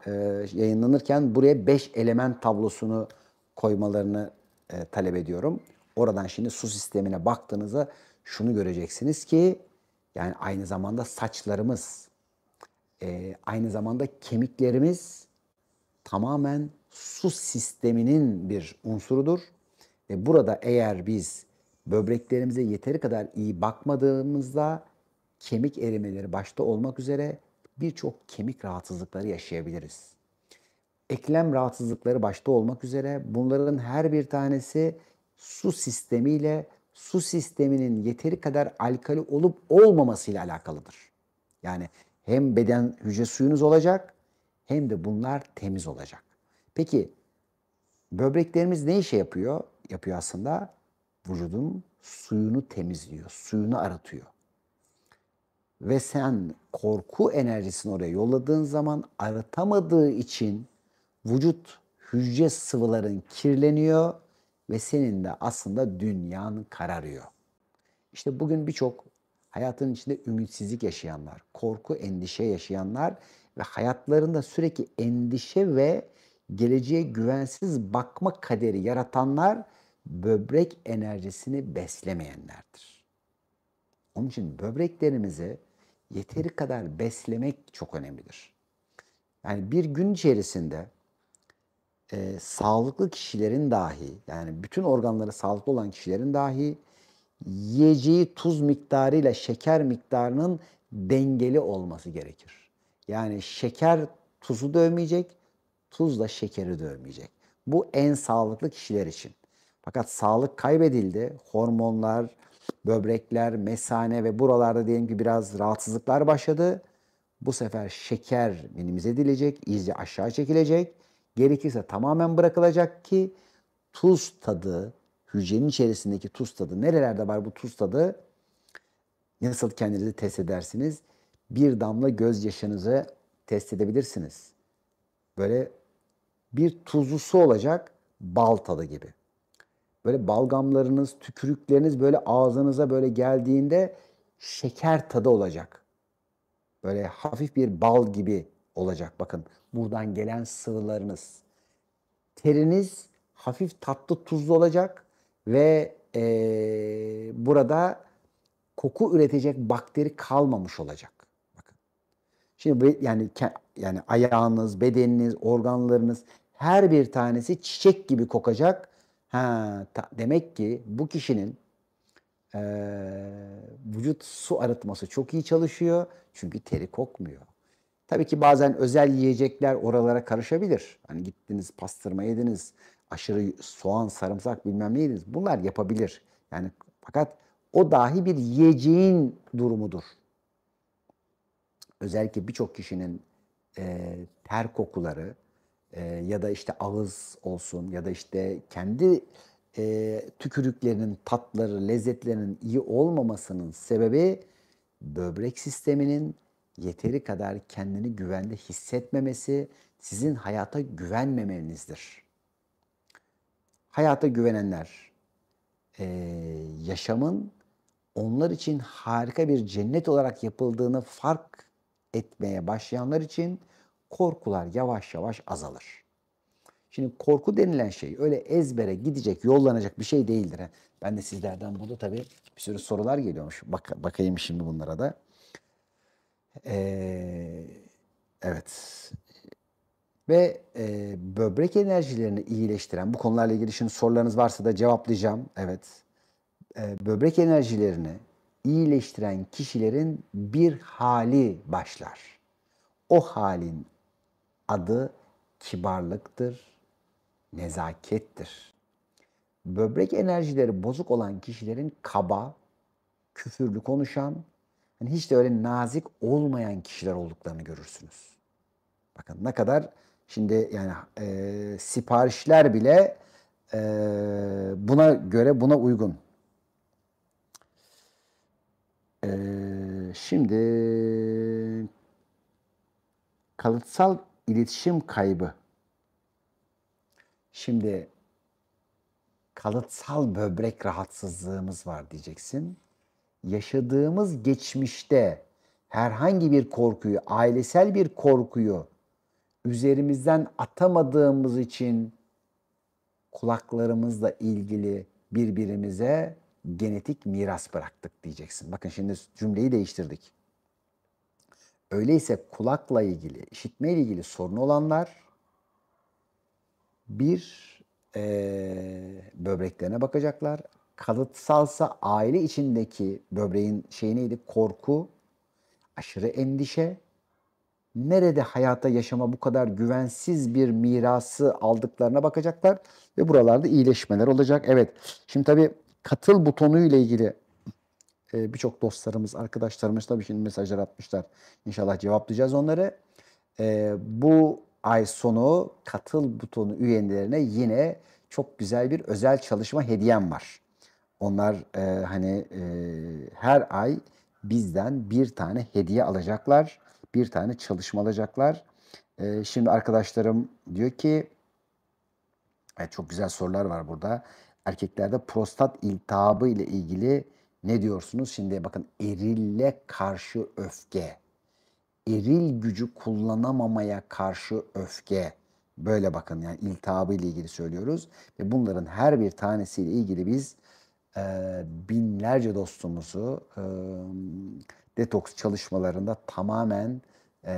yayınlanırken buraya 5 element tablosunu koymalarını talep ediyorum. Oradan şimdi su sistemine baktığınızda şunu göreceksiniz ki yani aynı zamanda saçlarımız, aynı zamanda kemiklerimiz tamamen su sisteminin bir unsurudur. Ve burada eğer biz böbreklerimize yeteri kadar iyi bakmadığımızda kemik erimeleri başta olmak üzere birçok kemik rahatsızlıkları yaşayabiliriz. Eklem rahatsızlıkları başta olmak üzere bunların her bir tanesi su sistemiyle su sisteminin yeteri kadar alkali olup olmamasıyla alakalıdır. Yani hem beden hücre suyunuz olacak hem de bunlar temiz olacak. Peki böbreklerimiz ne işe yapıyor? Yapıyor aslında vücudun suyunu temizliyor, suyunu aratıyor. Ve sen korku enerjisini oraya yolladığın zaman arıtamadığı için vücut hücre sıvıların kirleniyor ve senin de aslında dünyan kararıyor. İşte bugün birçok hayatın içinde ümitsizlik yaşayanlar, korku, endişe yaşayanlar ve hayatlarında sürekli endişe ve geleceğe güvensiz bakma kaderi yaratanlar böbrek enerjisini beslemeyenlerdir. Onun için böbreklerimizi yeteri kadar beslemek çok önemlidir. Yani bir gün içerisinde sağlıklı kişilerin dahi, yani bütün organları sağlıklı olan kişilerin dahi yiyeceği tuz miktarıyla şeker miktarının dengeli olması gerekir. Yani şeker tuzu dövmeyecek, tuz da şekeri dövmeyecek. Bu en sağlıklı kişiler için. Fakat sağlık kaybedildi. Hormonlar, böbrekler, mesane ve buralarda diyelim ki biraz rahatsızlıklar başladı. Bu sefer şeker minimize edilecek, iyice aşağı çekilecek. Gerekirse tamamen bırakılacak ki tuz tadı, hücrenin içerisindeki tuz tadı, nerelerde var bu tuz tadı? Nasıl kendinizi test edersiniz? Bir damla gözyaşınızı test edebilirsiniz. Böyle bir tuzlu su olacak, bal tadı gibi. Böyle balgamlarınız, tükürükleriniz böyle ağzınıza böyle geldiğinde şeker tadı olacak. Böyle hafif bir bal gibi olacak. Bakın buradan gelen sıvılarınız. Teriniz hafif tatlı tuzlu olacak ve burada koku üretecek bakteri kalmamış olacak. Bakın. Şimdi yani ayağınız, bedeniniz, organlarınız her bir tanesi çiçek gibi kokacak. Demek ki bu kişinin vücut su arıtması çok iyi çalışıyor. Çünkü teri kokmuyor. Tabii ki bazen özel yiyecekler oralara karışabilir. Hani gittiniz pastırma yediniz, aşırı soğan, sarımsak bilmem ne yediniz. Bunlar yapabilir. Yani fakat o dahi bir yiyeceğin durumudur. Özellikle birçok kişinin ter kokuları ya da işte ağız olsun ya da işte kendi tükürüklerinin tatları, lezzetlerinin iyi olmamasının sebebi böbrek sisteminin yeteri kadar kendini güvende hissetmemesi, sizin hayata güvenmemenizdir. Hayata güvenenler, yaşamın onlar için harika bir cennet olarak yapıldığını fark etmeye başlayanlar için korkular yavaş yavaş azalır. Şimdi korku denilen şey öyle ezbere gidecek, yollanacak bir şey değildir. Ben de sizlerden burada tabii bir sürü sorular geliyormuş. Bakayım şimdi bunlara da. Ee, evet. Ve böbrek enerjilerini iyileştiren, bu konularla ilgili şimdi sorularınız varsa da cevaplayacağım. Evet. Böbrek enerjilerini iyileştiren kişilerin bir hali başlar. O halin adı kibarlıktır, nezakettir. Böbrek enerjileri bozuk olan kişilerin kaba, küfürlü konuşan, hani hiç de öyle nazik olmayan kişiler olduklarını görürsünüz. Bakın ne kadar şimdi yani siparişler bile buna göre buna uygun. Şimdi kalıtsal iletişim kaybı. Şimdi kalıtsal böbrek rahatsızlığımız var diyeceksin. yaşadığımız geçmişte herhangi bir korkuyu, ailesel bir korkuyu üzerimizden atamadığımız için kulaklarımızla ilgili birbirimize genetik miras bıraktık diyeceksin. Bakın şimdi cümleyi değiştirdik. Öyleyse kulakla ilgili, işitmeyle ilgili sorunu olanlar bir böbreklerine bakacaklar. Kalıtsalsa aile içindeki böbreğin şeyi neydi? Korku, aşırı endişe. Nerede hayata yaşama bu kadar güvensiz bir mirası aldıklarına bakacaklar ve buralarda iyileşmeler olacak. Evet, şimdi tabii katıl butonu ile ilgili birçok dostlarımız, arkadaşlarımız tabii şimdi mesajlar atmışlar. İnşallah cevaplayacağız onları. Bu ay sonu katıl butonu üyelerine yine çok güzel bir özel çalışma hediyem var. Onlar hani her ay bizden bir tane hediye alacaklar, bir tane çalışma alacaklar. Şimdi arkadaşlarım diyor ki, çok güzel sorular var burada. Erkeklerde prostat iltihabı ile ilgili ne diyorsunuz? Şimdi bakın erille karşı öfke, eril gücü kullanamamaya karşı öfke. Böyle bakın yani iltihabı ile ilgili söylüyoruz. Ve bunların her bir tanesiyle ilgili biz binlerce dostumuzu detoks çalışmalarında tamamen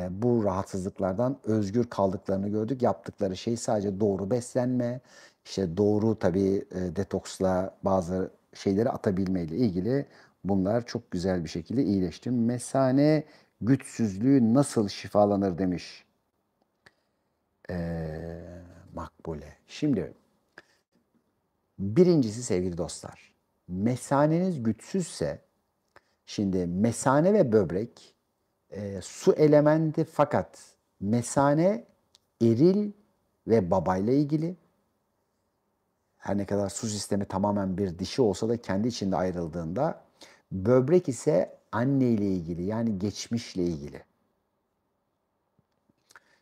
bu rahatsızlıklardan özgür kaldıklarını gördük. Yaptıkları şey sadece doğru beslenme, işte doğru tabii detoksla bazı şeyleri atabilme ile ilgili bunlar çok güzel bir şekilde iyileşti. Mesane güçsüzlüğü nasıl şifalanır demiş Makbule. Şimdi birincisi sevgili dostlar, mesaneniz güçsüzse, şimdi mesane ve böbrek su elementi fakat mesane eril ve babayla ilgili. Her ne kadar su sistemi tamamen bir dişi olsa da kendi içinde ayrıldığında böbrek ise anne ile ilgili yani geçmişle ilgili.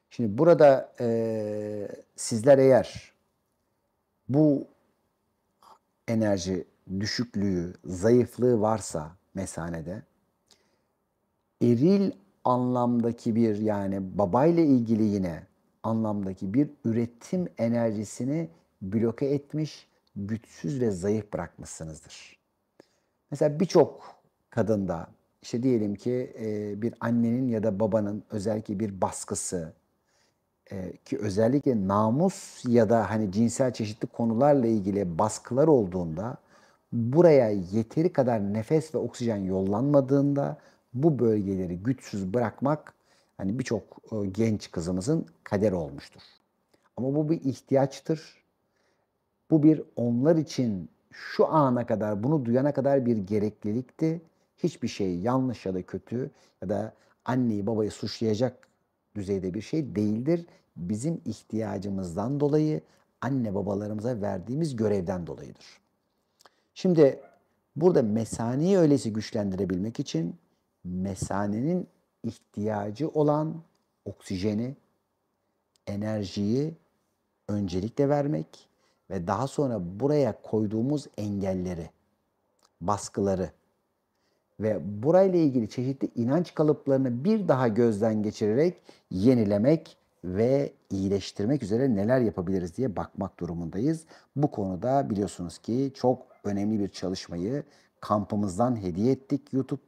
Şimdi burada sizler eğer bu enerji düşüklüğü, zayıflığı varsa mesanede eril anlamdaki bir yani babayla ilgili yine anlamdaki bir üretim enerjisini bloke etmiş, güçsüz ve zayıf bırakmışsınızdır. Mesela birçok kadında işte diyelim ki bir annenin ya da babanın özellikle bir baskısı, ki özellikle namus ya da hani cinsel çeşitli konularla ilgili baskılar olduğunda buraya yeteri kadar nefes ve oksijen yollanmadığında bu bölgeleri güçsüz bırakmak hani birçok genç kızımızın kaderi olmuştur. Ama bu bir ihtiyaçtır. Bu bir onlar için şu ana kadar bunu duyana kadar bir gereklilikti. Hiçbir şey yanlış ya da kötü ya da anneyi babayı suçlayacak düzeyde bir şey değildir. Bizim ihtiyacımızdan dolayı anne babalarımıza verdiğimiz görevden dolayıdır. Şimdi burada mesaneyi öylesi güçlendirebilmek için mesanenin ihtiyacı olan oksijeni, enerjiyi öncelikle vermek ve daha sonra buraya koyduğumuz engelleri, baskıları ve burayla ilgili çeşitli inanç kalıplarını bir daha gözden geçirerek yenilemek ve iyileştirmek üzere neler yapabiliriz diye bakmak durumundayız. Bu konuda biliyorsunuz ki çok önemli bir çalışmayı kampımızdan hediye ettik YouTube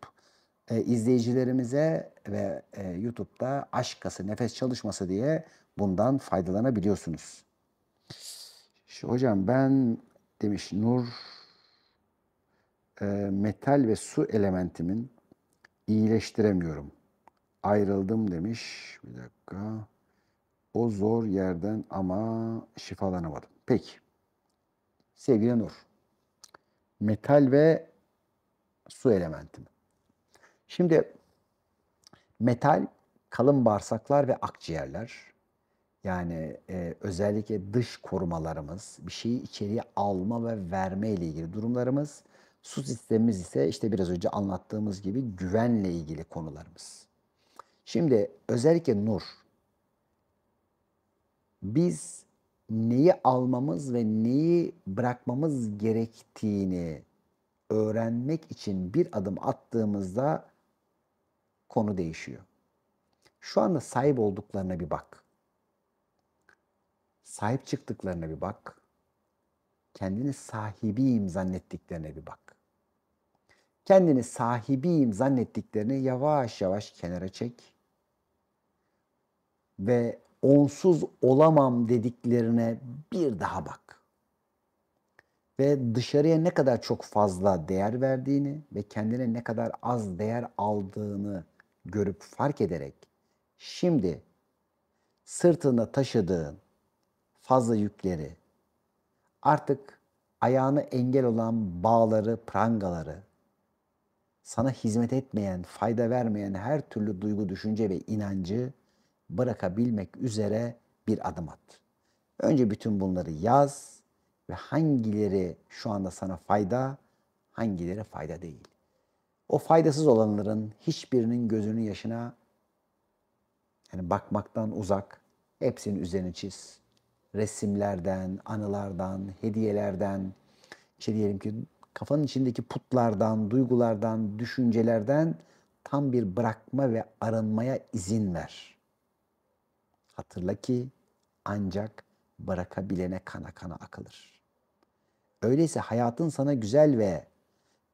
izleyicilerimize ve YouTube'da Aşk Kası Nefes Çalışması diye bundan faydalanabiliyorsunuz. Hocam ben demiş Nur metal ve su elementimin iyileştiremiyorum. Ayrıldım demiş. Bir dakika. O zor yerden ama şifalanamadım. Peki. Sevgili Nur. Metal ve su elementi mi? Şimdi metal kalın bağırsaklar ve akciğerler. Yani özellikle dış korumalarımız, bir şeyi içeriye alma ve verme ile ilgili durumlarımız. Su sistemimiz ise işte biraz önce anlattığımız gibi güvenle ilgili konularımız. Şimdi özellikle Nur, biz neyi almamız ve neyi bırakmamız gerektiğini öğrenmek için bir adım attığımızda konu değişiyor. Şu anda sahip olduklarına bir bak. Sahip çıktıklarına bir bak. Kendini sahibiyim zannettiklerine bir bak. Kendini sahibiyim zannettiklerini yavaş yavaş kenara çek ve onsuz olamam dediklerine bir daha bak. Ve dışarıya ne kadar çok fazla değer verdiğini ve kendine ne kadar az değer aldığını görüp fark ederek şimdi sırtında taşıdığın fazla yükleri, artık ayağına engel olan bağları, prangaları, sana hizmet etmeyen, fayda vermeyen her türlü duygu, düşünce ve inancı bırakabilmek üzere bir adım at. Önce bütün bunları yaz ve hangileri şu anda sana fayda, hangileri fayda değil. O faydasız olanların hiçbirinin gözünün yaşına bakmaktan uzak, hepsinin üzerini çiz. Resimlerden, anılardan, hediyelerden, işte diyelim ki kafanın içindeki putlardan, duygulardan, düşüncelerden tam bir bırakma ve arınmaya izin ver. Hatırla ki ancak bırakabilene kana kana akılır. Öyleyse hayatın sana güzel ve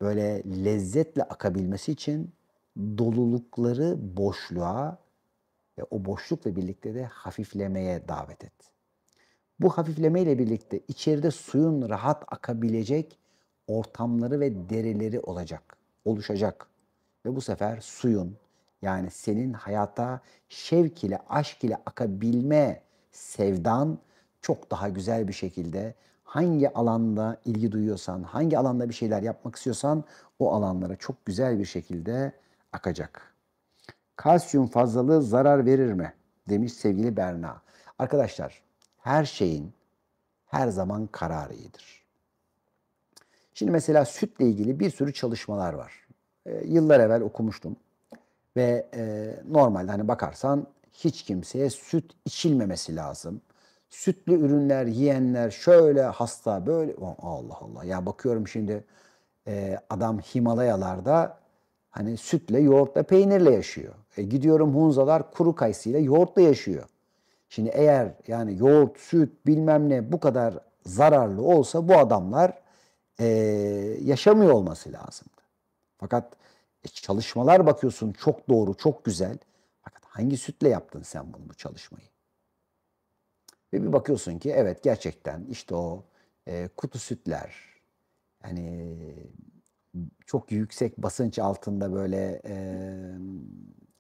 böyle lezzetle akabilmesi için dolulukları boşluğa ve o boşlukla birlikte de hafiflemeye davet et. Bu hafiflemeyle birlikte içeride suyun rahat akabilecek ortamları ve dereleri oluşacak. Ve bu sefer suyun, yani senin hayata şevk ile, aşk ile akabilme sevdan çok daha güzel bir şekilde hangi alanda ilgi duyuyorsan, hangi alanda bir şeyler yapmak istiyorsan o alanlara çok güzel bir şekilde akacak. Kalsiyum fazlalığı zarar verir mi? Demiş sevgili Berna. Arkadaşlar, her şeyin her zaman kararı iyidir. Şimdi mesela sütle ilgili bir sürü çalışmalar var. Yıllar evvel okumuştum. Ve normalde hani bakarsan hiç kimseye süt içilmemesi lazım. Sütlü ürünler yiyenler şöyle hasta böyle Allah Allah. Ya bakıyorum şimdi adam Himalayalarda hani sütle, yoğurtla, peynirle yaşıyor. Gidiyorum Hunzalar kuru kayısıyla, yoğurtla yaşıyor. Şimdi eğer yani yoğurt, süt bilmem ne bu kadar zararlı olsa bu adamlar yaşamıyor olması lazımdı. Fakat çalışmalar bakıyorsun çok doğru, çok güzel. Fakat hangi sütle yaptın sen bu çalışmayı? Ve bir bakıyorsun ki evet gerçekten işte o kutu sütler, yani çok yüksek basınç altında böyle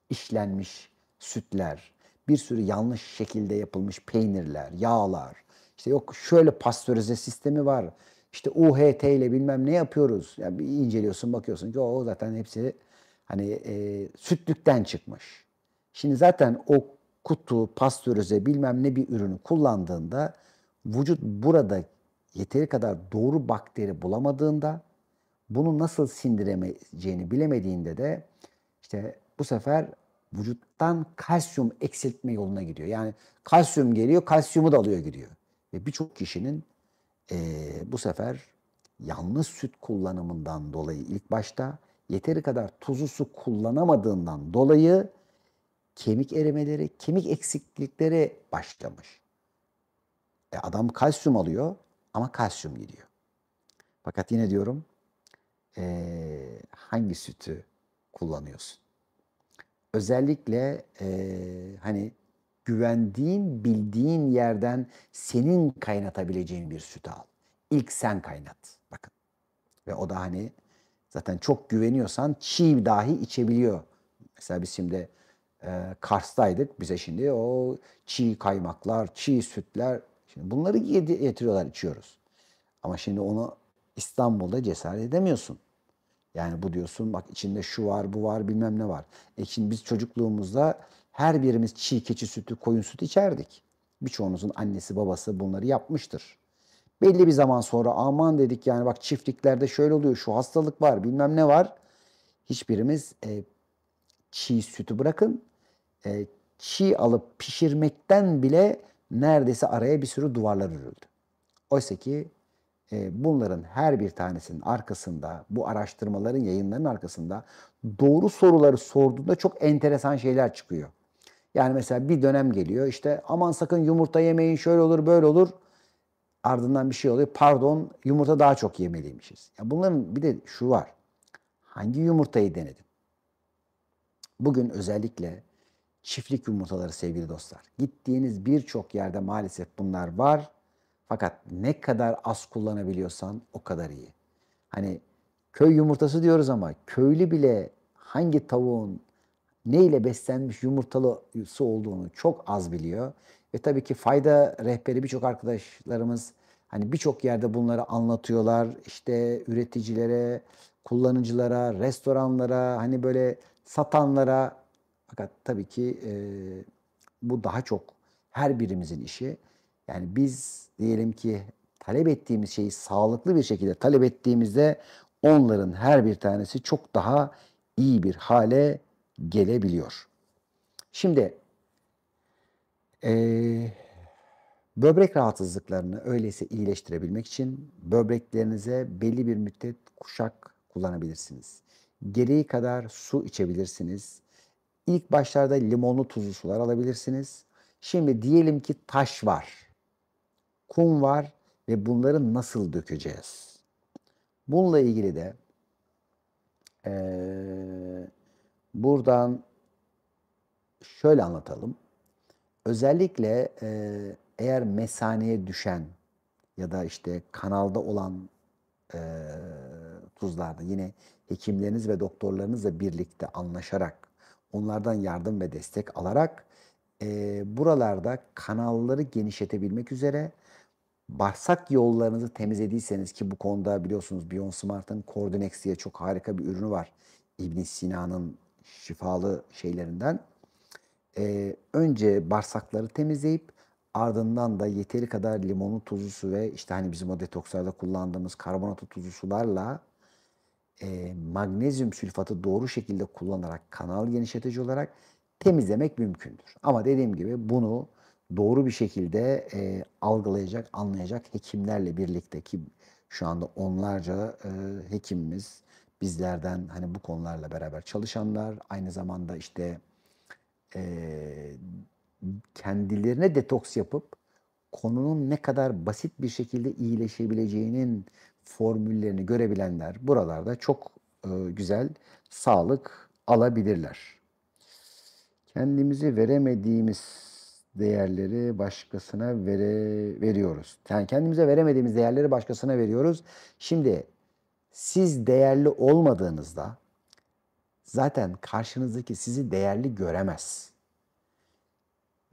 işlenmiş sütler, bir sürü yanlış şekilde yapılmış peynirler, yağlar, işte yok şöyle pastörize sistemi var, işte UHT ile bilmem ne yapıyoruz. Yani bir inceliyorsun bakıyorsun ki o zaten hepsi hani sütlükten çıkmış. Şimdi zaten o kutu, pastörize bilmem ne bir ürünü kullandığında vücut burada yeteri kadar doğru bakteri bulamadığında bunu nasıl sindiremeyeceğini bilemediğinde de işte bu sefer vücuttan kalsiyum eksiltme yoluna gidiyor. Yani kalsiyum geliyor, kalsiyumu da alıyor gidiyor. Ve birçok kişinin bu sefer yanlış süt kullanımından dolayı ilk başta yeteri kadar tuzlu su kullanamadığından dolayı kemik erimeleri, kemik eksiklikleri başlamış. Adam kalsiyum alıyor ama kalsiyum gidiyor. Fakat yine diyorum hangi sütü kullanıyorsun? Özellikle hani güvendiğin, bildiğin yerden senin kaynatabileceğin bir süt al. İlk sen kaynat. Bakın. Ve o da hani zaten çok güveniyorsan çiğ dahi içebiliyor. Mesela biz şimdi Kars'taydık. Bize şimdi o çiğ kaymaklar, çiğ sütler. Şimdi bunları getiriyorlar, içiyoruz. Ama şimdi onu İstanbul'da cesaret edemiyorsun. Yani bu diyorsun bak içinde şu var, bu var, bilmem ne var. Şimdi biz çocukluğumuzda her birimiz çiğ keçi sütü, koyun sütü içerdik. Birçoğunuzun annesi, babası bunları yapmıştır. Belli bir zaman sonra aman dedik yani bak çiftliklerde şöyle oluyor, şu hastalık var, bilmem ne var. Hiçbirimiz çiğ sütü bırakın, e, çiğ alıp pişirmekten bile neredeyse araya bir sürü duvarlar örüldü. Oysa ki Bunların her bir tanesinin arkasında, bu araştırmaların, yayınların arkasında doğru soruları sorduğunda çok enteresan şeyler çıkıyor. Yani mesela bir dönem geliyor, işte aman sakın yumurta yemeyin, şöyle olur, böyle olur. Ardından bir şey oluyor. Pardon, yumurta daha çok yemeliymişiz. Ya bunların bir de şu var. Hangi yumurtayı denedin? Bugün özellikle çiftlik yumurtaları sevgili dostlar. Gittiğiniz birçok yerde maalesef bunlar var. Fakat ne kadar az kullanabiliyorsan o kadar iyi. Hani köy yumurtası diyoruz ama köylü bile hangi tavuğun neyle beslenmiş yumurtalısı olduğunu çok az biliyor. Ve tabii ki fayda rehberi birçok arkadaşlarımız hani birçok yerde bunları anlatıyorlar. İşte üreticilere, kullanıcılara, restoranlara, hani böyle satanlara. Fakat tabii ki bu daha çok her birimizin işi. Yani biz diyelim ki talep ettiğimiz şeyi sağlıklı bir şekilde talep ettiğimizde onların her bir tanesi çok daha iyi bir hale gelebiliyor. Şimdi eee, böbrek rahatsızlıklarını öyleyse iyileştirebilmek için böbreklerinize belli bir müddet kuşak kullanabilirsiniz. Gereği kadar su içebilirsiniz. İlk başlarda limonlu tuzlu sular alabilirsiniz. Şimdi diyelim ki taş var, kum var ve bunları nasıl dökeceğiz? Bununla ilgili de eee, buradan şöyle anlatalım. Özellikle eğer mesaneye düşen ya da işte kanalda olan eee, tuzlarda yine hekimleriniz ve doktorlarınızla birlikte anlaşarak onlardan yardım ve destek alarak buralarda kanalları genişletebilmek üzere bağırsak yollarınızı temizlediyseniz ki bu konuda biliyorsunuz Beyond Smart'ın Cordynex diye çok harika bir ürünü var. İbn Sina'nın şifalı şeylerinden. Önce bağırsakları temizleyip ardından da yeteri kadar limonlu tuzlu su ve işte hani bizim o detokslarda kullandığımız karbonatlı tuzlu sularla magnezyum sülfatı doğru şekilde kullanarak kanal genişletici olarak temizlemek mümkündür. Ama dediğim gibi bunu doğru bir şekilde algılayacak, anlayacak hekimlerle birlikte ki şu anda onlarca hekimimiz bizlerden hani bu konularla beraber çalışanlar aynı zamanda işte eee, kendilerine detoks yapıp konunun ne kadar basit bir şekilde iyileşebileceğinin formüllerini görebilenler buralarda çok güzel sağlık alabilirler. Kendimizi veremediğimiz değerleri başkasına veriyoruz. Yani kendimize veremediğimiz değerleri başkasına veriyoruz. Şimdi siz değerli olmadığınızda zaten karşınızdaki sizi değerli göremez.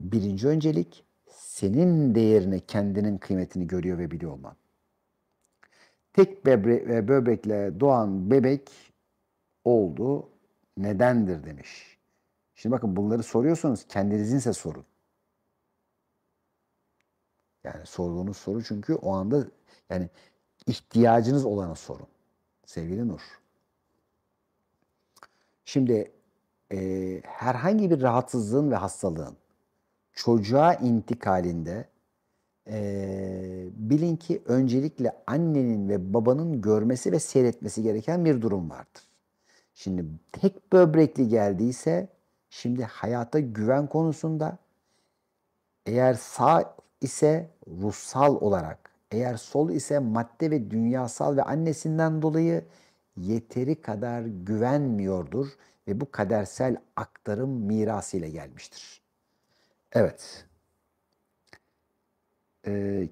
Birinci öncelik senin değerini, kendinin kıymetini görüyor ve biliyor olman. Tek böbrekle doğan bebek oldu. Nedendir demiş. Şimdi bakın bunları soruyorsunuz. Kendinizinse sorun. Yani sorduğunuz soru çünkü o anda yani ihtiyacınız olanı sorun. Sevgili Nur. Şimdi herhangi bir rahatsızlığın ve hastalığın çocuğa intikalinde bilin ki öncelikle annenin ve babanın görmesi ve seyretmesi gereken bir durum vardır. Şimdi tek böbrekli geldiyse şimdi hayata güven konusunda eğer sağ ise ruhsal olarak, eğer sol ise madde ve dünyasal ve annesinden dolayı yeteri kadar güvenmiyordur ve bu kadersel aktarım mirasıyla gelmiştir. Evet. Ee,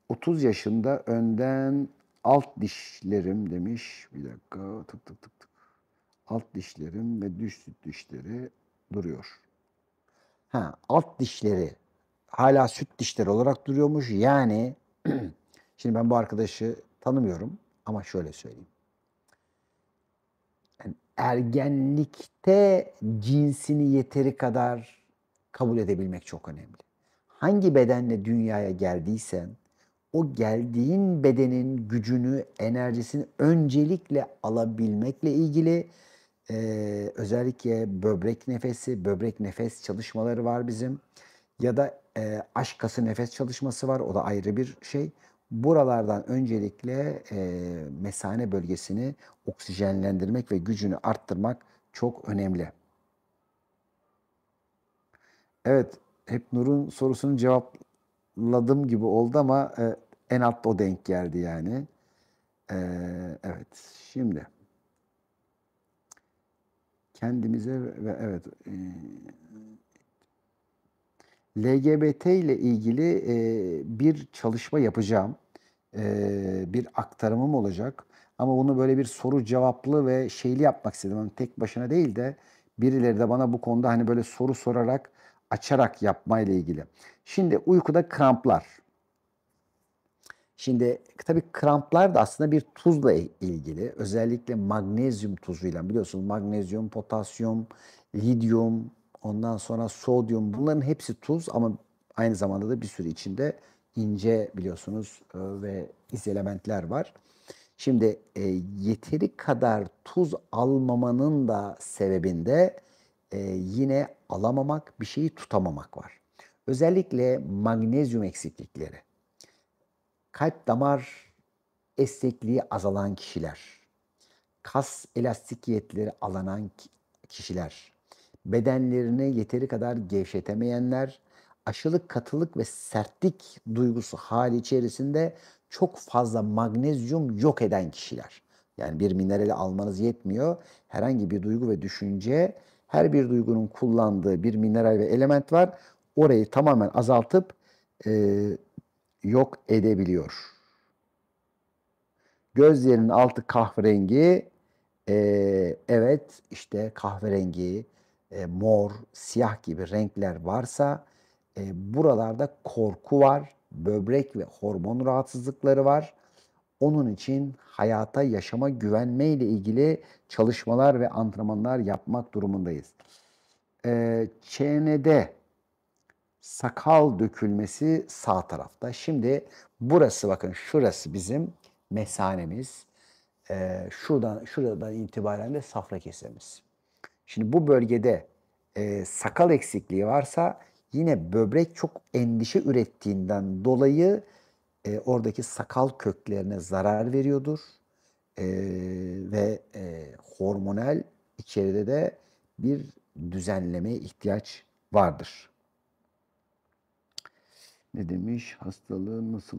30 yaşında önden alt dişlerim demiş. Bir dakika. Tık tık tık tık. Alt dişlerim ve düş süt dişleri duruyor. Ha, alt dişleri hala süt dişleri olarak duruyormuş. Yani şimdi ben bu arkadaşı tanımıyorum ama şöyle söyleyeyim. Yani ergenlikte cinsini yeteri kadar kabul edebilmek çok önemli. Hangi bedenle dünyaya geldiysen o geldiğin bedenin gücünü, enerjisini öncelikle alabilmekle ilgili özellikle böbrek nefesi, böbrek nefes çalışmaları var bizim. Ya da aşk kası nefes çalışması var. O da ayrı bir şey. Buralardan öncelikle mesane bölgesini oksijenlendirmek ve gücünü arttırmak çok önemli. Evet, hep Nur'un sorusunu cevapladım gibi oldu ama en altta o denk geldi yani. Evet, şimdi kendimize ve evet LGBT ile ilgili bir çalışma yapacağım. Bir aktarımım olacak. Ama bunu böyle bir soru cevaplı ve şeyli yapmak istedim. Yani tek başına değil de birileri de bana bu konuda hani böyle soru sorarak, açarak yapmayla ilgili. Şimdi uykuda kramplar. Şimdi tabii kramplar da aslında bir tuzla ilgili. Özellikle magnezyum tuzuyla biliyorsunuz magnezyum, potasyum, lityum, ondan sonra sodyum bunların hepsi tuz ama aynı zamanda da bir sürü içinde ince biliyorsunuz ve izelementler var. Şimdi yeteri kadar tuz almamanın da sebebinde yine alamamak, bir şeyi tutamamak var. Özellikle magnezyum eksiklikleri, kalp damar esnekliği azalan kişiler, kas elastikiyetleri alanan kişiler, bedenlerini yeteri kadar gevşetemeyenler, aşırı katılık ve sertlik duygusu hali içerisinde çok fazla magnezyum yok eden kişiler. Yani bir minerali almanız yetmiyor. Herhangi bir duygu ve düşünce, her bir duygunun kullandığı bir mineral ve element var. Orayı tamamen azaltıp e, yok edebiliyor. Gözlerinin altı kahverengi. Evet işte kahverengi, mor, siyah gibi renkler varsa buralarda korku var, böbrek ve hormon rahatsızlıkları var. Onun için hayata, yaşama güvenme ile ilgili çalışmalar ve antrenmanlar yapmak durumundayız. Çenede sakal dökülmesi sağ tarafta. Şimdi burası bakın şurası bizim mesanemiz. Şuradan itibaren de safra kesemiz. Şimdi bu bölgede sakal eksikliği varsa yine böbrek çok endişe ürettiğinden dolayı oradaki sakal köklerine zarar veriyordur. E, ve hormonal içeride de bir düzenlemeye ihtiyaç vardır. Ne demiş? Hastalığı nasıl?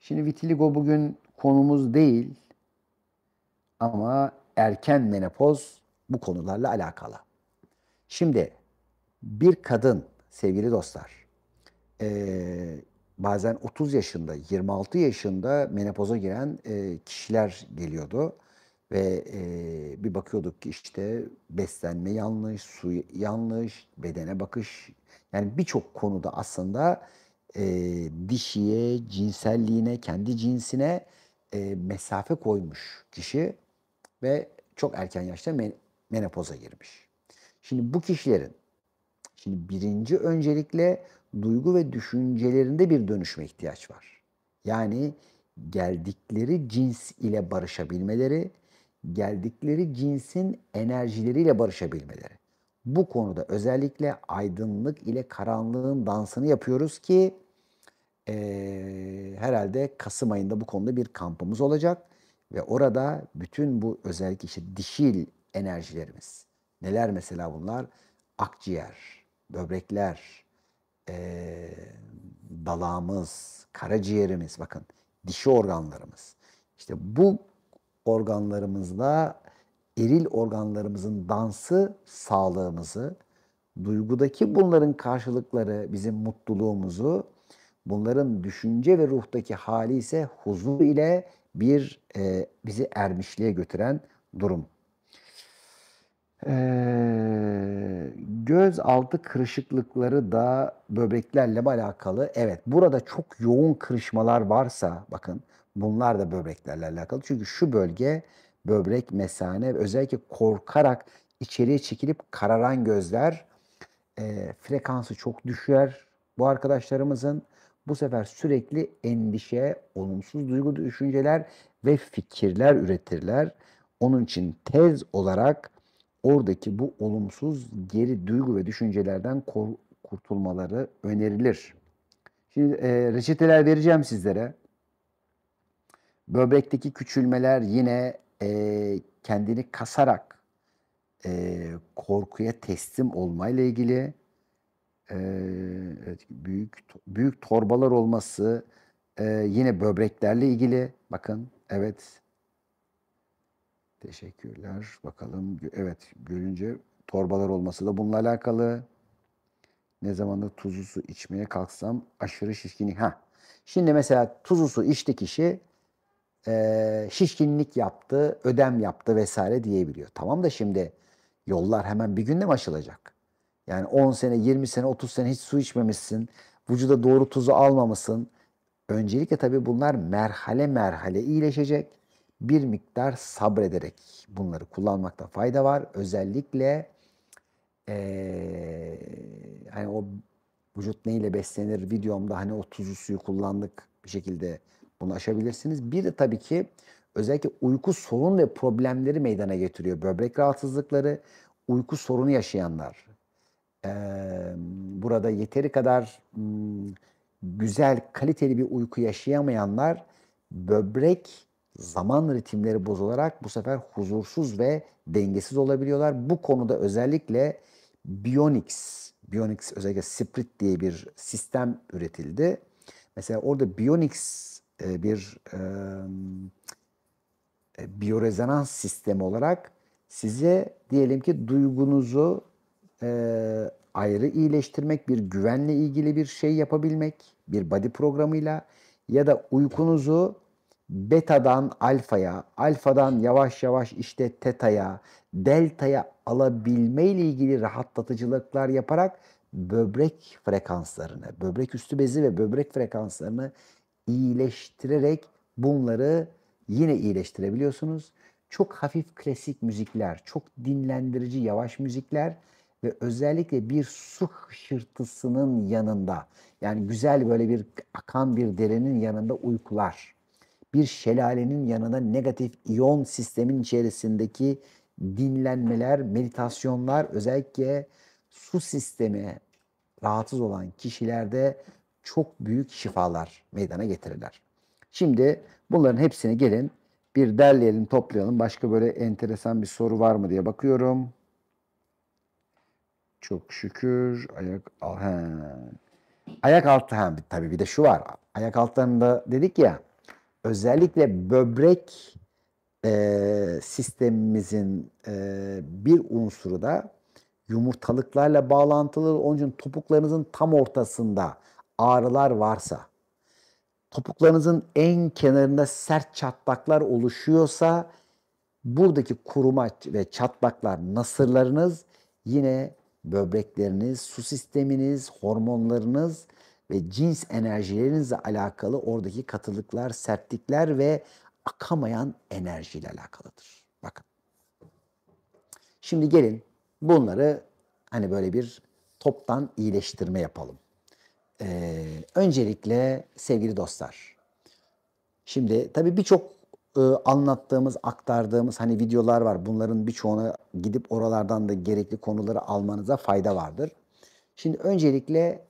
Şimdi vitiligo bugün konumuz değil ama erken menopoz bu konularla alakalı. Şimdi bir kadın sevgili dostlar bazen 30 yaşında 26 yaşında menopoza giren kişiler geliyordu. Ve bir bakıyorduk ki işte beslenme yanlış, su yanlış, bedene bakış yani birçok konuda aslında dişiye, cinselliğine, kendi cinsine mesafe koymuş kişi ve çok erken yaşta menopoza girmiş. Şimdi bu kişilerin birinci öncelikle duygu ve düşüncelerinde bir dönüşme ihtiyaç var. Yani geldikleri cins ile barışabilmeleri, geldikleri cinsin enerjileriyle barışabilmeleri. Bu konuda özellikle aydınlık ile karanlığın dansını yapıyoruz ki herhalde Kasım ayında bu konuda bir kampımız olacak. Ve orada bütün bu özellikle işte dişil enerjilerimiz. Neler mesela bunlar? Akciğer, böbrekler, dalağımız, karaciğerimiz, bakın dişi organlarımız. İşte bu organlarımızla eril organlarımızın dansı sağlığımızı, duygudaki bunların karşılıkları bizim mutluluğumuzu, bunların düşünce ve ruhtaki hali ise huzur ile bir bizi ermişliğe götüren durum. Göz altı kırışıklıkları da böbreklerle mi alakalı? Evet, burada çok yoğun kırışmalar varsa bakın bunlar da böbreklerle alakalı. Çünkü şu bölge böbrek mesane ve özellikle korkarak içeriye çekilip kararan gözler frekansı çok düşer bu arkadaşlarımızın. Bu sefer sürekli endişe, olumsuz duygu düşünceler ve fikirler üretirler. Onun için tez olarak oradaki bu olumsuz geri duygu ve düşüncelerden kurtulmaları önerilir. Şimdi reçeteler vereceğim sizlere. Böbrekteki küçülmeler yine kendini kasarak korkuya teslim olmayla ilgili. Evet, büyük torbalar olması yine böbreklerle ilgili. Bakın, evet. Teşekkürler. Bakalım. Evet, görünce torbalar olması da bununla alakalı. Ne zamandır tuzlu su içmeye kalksam aşırı şişkinlik. Ha. Şimdi mesela tuzlu su içti kişi, şişkinlik yaptı, ödem yaptı vesaire diyebiliyor. Tamam da şimdi yollar hemen bir günde mi aşılacak? Yani 10 sene, 20 sene, 30 sene hiç su içmemişsin, vücuda doğru tuzu almamışsın. Öncelikle tabii bunlar merhale merhale iyileşecek. Bir miktar sabrederek bunları kullanmakta fayda var. Özellikle hani o vücut neyle beslenir videomda hani o tuzlu suyu kullandık bir şekilde bunu aşabilirsiniz. Bir de tabii ki özellikle uyku sorun ve problemleri meydana getiriyor. Böbrek rahatsızlıkları, uyku sorunu yaşayanlar. Burada yeteri kadar güzel, kaliteli bir uyku yaşayamayanlar böbrek zaman ritimleri bozularak bu sefer huzursuz ve dengesiz olabiliyorlar. Bu konuda özellikle Bionix özellikle Sprit diye bir sistem üretildi. Mesela orada Bionix bir biyorezonans sistemi olarak size diyelim ki duygunuzu ayrı iyileştirmek, bir güvenle ilgili bir şey yapabilmek, bir body programıyla ya da uykunuzu beta'dan alfaya, alfadan yavaş yavaş işte teta'ya, delta'ya alabilme ile ilgili rahatlatıcılıklar yaparak böbrek frekanslarını, böbrek üstü bezi ve böbrek frekanslarını iyileştirerek bunları yine iyileştirebiliyorsunuz. Çok hafif klasik müzikler, çok dinlendirici yavaş müzikler ve özellikle bir su hışırtısının yanında, yani güzel böyle bir akan bir derenin yanında uykular, bir şelalenin yanında negatif iyon sistemin içerisindeki dinlenmeler, meditasyonlar özellikle su sistemi rahatsız olan kişilerde çok büyük şifalar meydana getirirler. Şimdi bunların hepsini gelin bir derleyelim, toplayalım. Başka böyle enteresan bir soru var mı diye bakıyorum. Çok şükür. Ayak altı, tabii bir de şu var. Ayak altlarında dedik ya, özellikle böbrek sistemimizin bir unsuru da yumurtalıklarla bağlantılı. Onun için topuklarınızın tam ortasında ağrılar varsa, topuklarınızın en kenarında sert çatlaklar oluşuyorsa, buradaki kuruma ve çatlaklar, nasırlarınız yine böbrekleriniz, su sisteminiz, hormonlarınız ve cins enerjilerinizle alakalı oradaki katılıklar, sertlikler ve akamayan enerjiyle alakalıdır. Bakın. Şimdi gelin bunları hani böyle bir toptan iyileştirme yapalım. Öncelikle sevgili dostlar, şimdi tabii birçok anlattığımız, aktardığımız hani videolar var. Bunların birçoğuna gidip oralardan da gerekli konuları almanıza fayda vardır. Şimdi öncelikle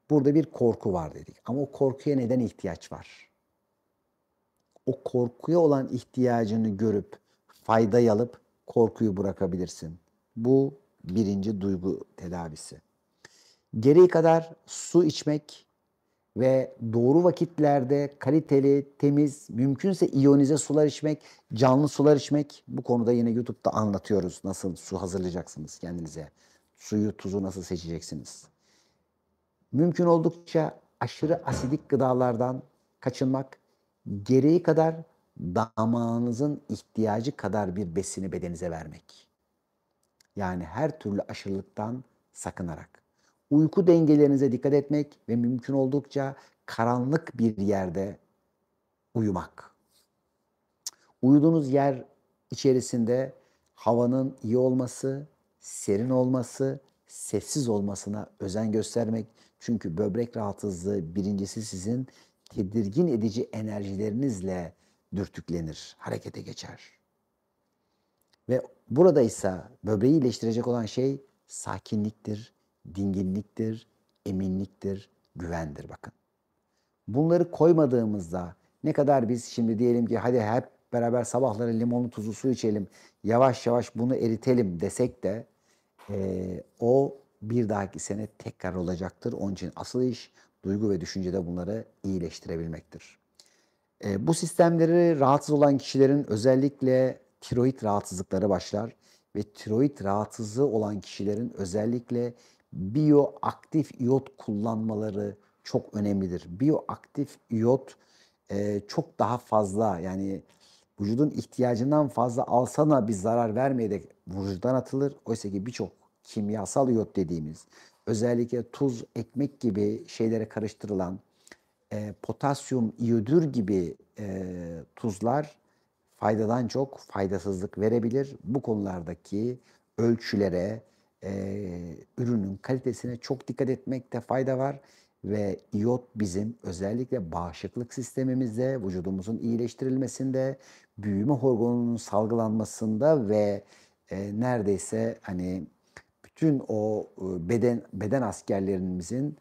burada bir korku var dedik. Ama o korkuya neden ihtiyaç var? O korkuya olan ihtiyacını görüp faydayı alıp korkuyu bırakabilirsin. Bu birinci duygu tedavisi. Gereği kadar su içmek ve doğru vakitlerde kaliteli, temiz, mümkünse iyonize sular içmek, canlı sular içmek. Bu konuda yine YouTube'da anlatıyoruz. Nasıl su hazırlayacaksınız kendinize. Suyu, tuzu nasıl seçeceksiniz. Mümkün oldukça aşırı asidik gıdalardan kaçınmak, gereği kadar damağınızın ihtiyacı kadar bir besini bedeninize vermek. Yani her türlü aşırılıktan sakınarak. Uyku dengelerinize dikkat etmek ve mümkün oldukça karanlık bir yerde uyumak. Uyuduğunuz yer içerisinde havanın iyi olması, serin olması, sessiz olmasına özen göstermek. Çünkü böbrek rahatsızlığı birincisi sizin tedirgin edici enerjilerinizle dürtüklenir, harekete geçer. Ve burada ise böbreği iyileştirecek olan şey sakinliktir, dinginliktir, eminliktir, güvendir bakın. Bunları koymadığımızda ne kadar biz şimdi diyelim ki hadi hep beraber sabahları limonlu tuzlu su içelim, yavaş yavaş bunu eritelim desek de o bir dahaki sene tekrar olacaktır. Onun için asıl iş duygu ve düşüncede bunları iyileştirebilmektir. Bu sistemleri rahatsız olan kişilerin özellikle tiroid rahatsızlıkları başlar ve tiroid rahatsızlığı olan kişilerin özellikle biyoaktif iyot kullanmaları çok önemlidir. Biyoaktif iyot çok daha fazla yani vücudun ihtiyacından fazla alsana bir zarar vermeyerek vücuttan atılır. Oysa ki birçok kimyasal iyot dediğimiz özellikle tuz, ekmek gibi şeylere karıştırılan potasyum, iyodür gibi tuzlar faydadan çok faydasızlık verebilir. Bu konulardaki ölçülere, ürünün kalitesine çok dikkat etmekte fayda var. Ve iyot bizim özellikle bağışıklık sistemimizde, vücudumuzun iyileştirilmesinde, büyüme hormonunun salgılanmasında ve neredeyse hani bütün o beden askerlerimizin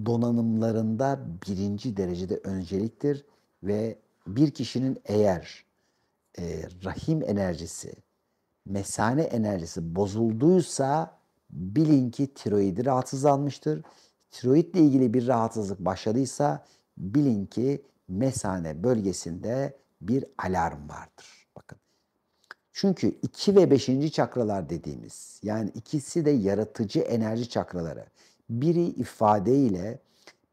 donanımlarında birinci derecede önceliktir ve bir kişinin eğer rahim enerjisi, mesane enerjisi bozulduysa bilin ki tiroidi rahatsızlanmıştır. Tiroidle ilgili bir rahatsızlık başladıysa bilin ki mesane bölgesinde bir alarm vardır. Bakın. Çünkü 2 ve 5. çakralar dediğimiz yani ikisi de yaratıcı enerji çakraları. Biri ifadeyle,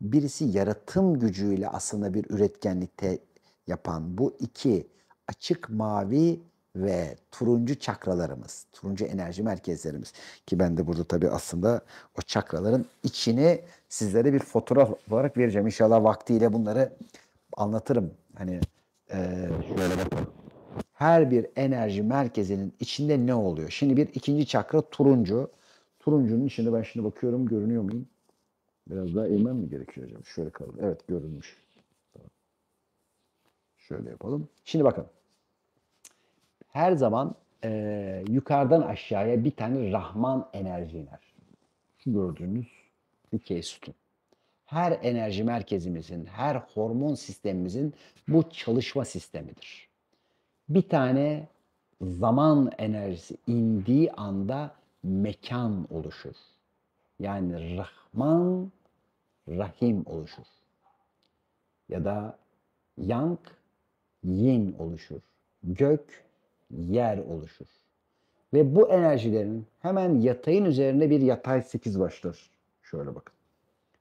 birisi yaratım gücüyle aslında bir üretkenlikte yapan bu iki açık mavi ve turuncu çakralarımız, turuncu enerji merkezlerimiz. Ki ben de burada tabii aslında o çakraların içini sizlere bir fotoğraf olarak vereceğim. İnşallah vaktiyle bunları anlatırım. Hani şöyle bakalım. Her bir enerji merkezinin içinde ne oluyor? Şimdi bir ikinci çakra turuncu. Turuncunun içinde ben şimdi bakıyorum görünüyor muyum? Biraz daha eğmem mi gerekiyor acaba? Şöyle kaldı. Evet görünmüş. Tamam. Şöyle yapalım. Şimdi bakın. Her zaman yukarıdan aşağıya bir tane Rahman enerji iner. Şu gördüğünüz dikey sütun. Her enerji merkezimizin, her hormon sistemimizin bu çalışma sistemidir. Bir tane zaman enerjisi indiği anda mekan oluşur. Yani Rahman, Rahim oluşur. Ya da Yang, Yin oluşur. Gök, yer oluşur. Ve bu enerjilerin hemen yatayın üzerinde bir yatay 8 başlar. Şöyle bakın.